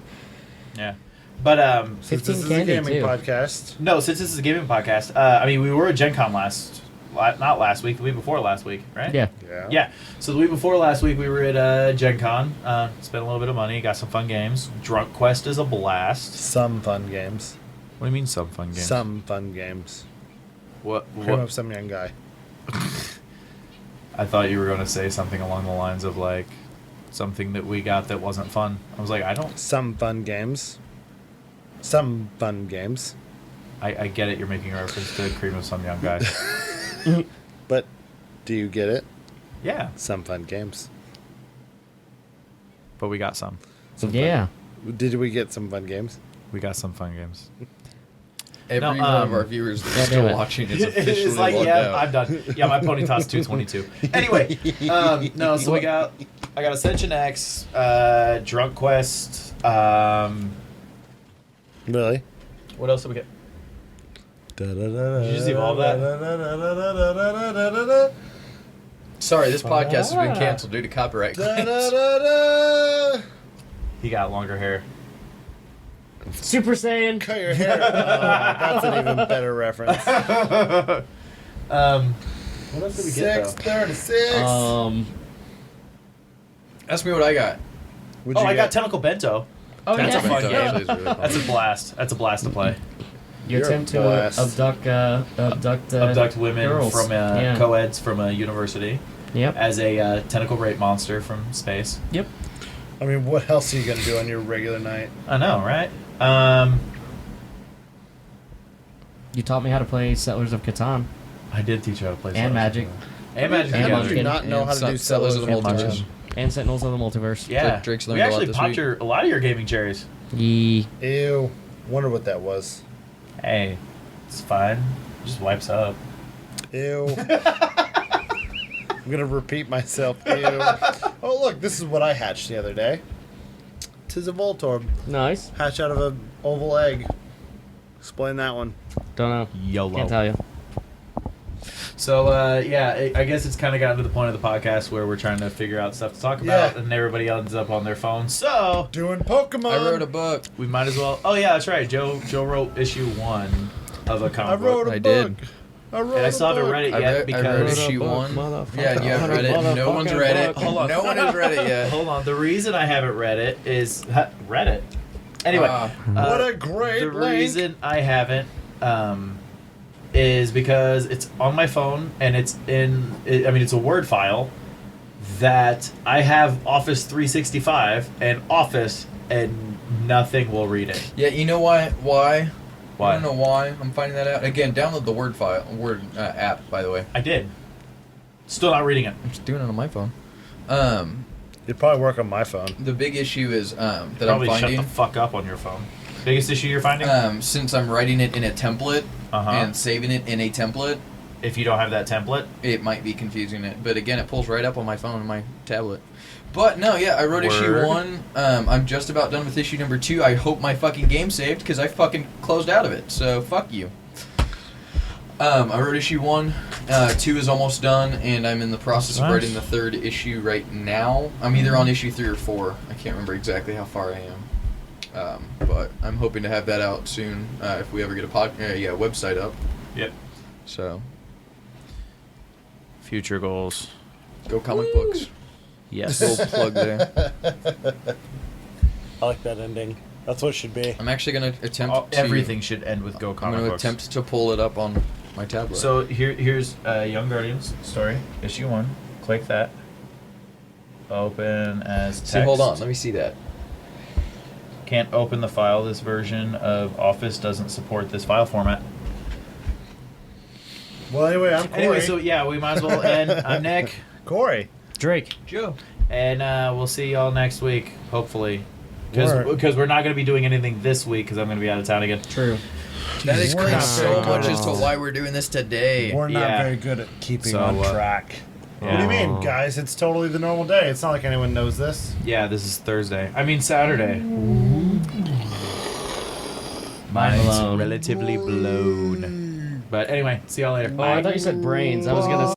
Yeah. But, Since 15 this is a candy, gaming too. podcast. no, since this is a gaming podcast, I mean, we were at Gen Con not last week, the week before last week, right? Yeah. Yeah. Yeah. So the week before last week, we were at Gen Con, spent a little bit of money, got some fun games. Drunk Quest is a blast. Some fun games. What do you mean some fun games? Some fun games. What? Cream of some young guy. I thought you were going to say something along the lines of like something that we got that wasn't fun. I was like, I don't. Some fun games. Some fun games. I get it. You're making a reference to Cream of Some Young Guy. But do you get it? Yeah, Some fun games. but we got some. Yeah. Did we get some fun games? We got some fun games. Every No, one of our um, viewers that's God still damn it. watching is officially It's like, logged yeah, out. I'm done. Yeah, my Ponyta's 222. Anyway, no, so I got Ascension X, Drunk Quest. Really? What else did we get? Did you just evolve that? Sorry, this podcast has been canceled due to copyright claims. He got longer hair. Super Saiyan. Cut your hair. Oh, that's an even better reference. What else did we get? 636. Ask me what I got. What'd Oh, you I got get? Tentacle Bento. Oh, That's yeah. a fun Bento game. actually is really fun. That's a blast. That's a blast to play. You You're attempt to blessed. abduct women girls. from Yeah. co-eds from a university Yep. as a tentacle rape monster from space. Yep. I mean, what else are you gonna do on your regular night? I know, right? You taught me how to play Settlers of Catan I did teach you how to play and Settlers. Magic And Magic. And together. Munchkin. Do not know And how to do Settlers of the Settlers of Multiverse. and Sentinels of the Multiverse. Yeah, Drake's we learned a lot actually this popped week. a lot of your gaming cherries. Yee. Ew. Wonder what that was. Hey, it's fine. Just wipes up. Ew. I'm gonna repeat myself. Ew. Oh look, this is what I hatched the other day. 'Tis a Voltorb. Nice. Hatch out of an oval egg. Explain that one. Don't know. YOLO. Can't tell you. So yeah, I guess it's kind of gotten to the point of the podcast where we're trying to figure out stuff to talk about, Yeah. and everybody ends up on their phone. So Doing Pokemon. I wrote a book. we might as well. Oh yeah, that's right. Joe wrote issue 1 of a comic I wrote book. a I book. did. I wrote And I a still haven't book. read it I yet read because issue book, 1. motherfucker. Yeah, you haven't read it. No one's read it. Motherfucking Hold on. No one has read it yet. hold on. The reason I haven't read it is read it. Anyway, What a great the link. reason I haven't is because it's on my phone and it's it's a Word file that I have Office 365 and Office and nothing will read it. Yeah, you know why? Why? Why? I don't know why. I'm finding that out. Again, download the Word app, by the way. I did. Still not reading it. I'm just doing it on my phone. It'd probably work on my phone. The big issue is that Probably I'm shut the finding. fuck up on your phone. Biggest issue you're finding? Since I'm writing it in a template Uh-huh. and saving it in a template, If you don't have that template, it might be confusing it. But again, it pulls right up on my phone and my tablet. But no, yeah, I wrote issue Word. 1. I'm just about done with issue number 2. I hope my fucking game's saved because I fucking closed out of it. So fuck you. I wrote issue 1. 2 is almost done, and I'm in the process of Nice. writing the 3rd issue right now. I'm either on issue 3 or 4. I can't remember exactly how far I am. But I'm hoping to have that out soon if we ever get a website up. yep. So Future goals. go comic books. Yes. Little plug there. I like that ending. That's what it should be. I'm actually gonna attempt to, Everything should end with Go I'm Comic gonna Books. attempt to pull it up on my tablet. So here's Young Guardians story, issue 1. Click that. Open as text. see, hold on, let me see that. Can't open the file. This version of Office doesn't support this file format. Well, anyway, I'm Corey. Anyway, so yeah, we might as well end. I'm Nick, Corey. Drake. Joe. and we'll see y'all next week, hopefully. Word. Because we're not going to be doing anything this week because I'm going to be out of town again. True. That Jesus explains Christ. so much Oh. as to why we're doing this today. We're not Yeah. very good at keeping So, on track. What do yeah. you mean, guys? It's totally the normal day. It's not like anyone knows this. Yeah, this is Thursday. I mean Saturday. Mind Mine's blown. relatively blown. But anyway, see y'all later. Oh, I thought you said brains. I was gonna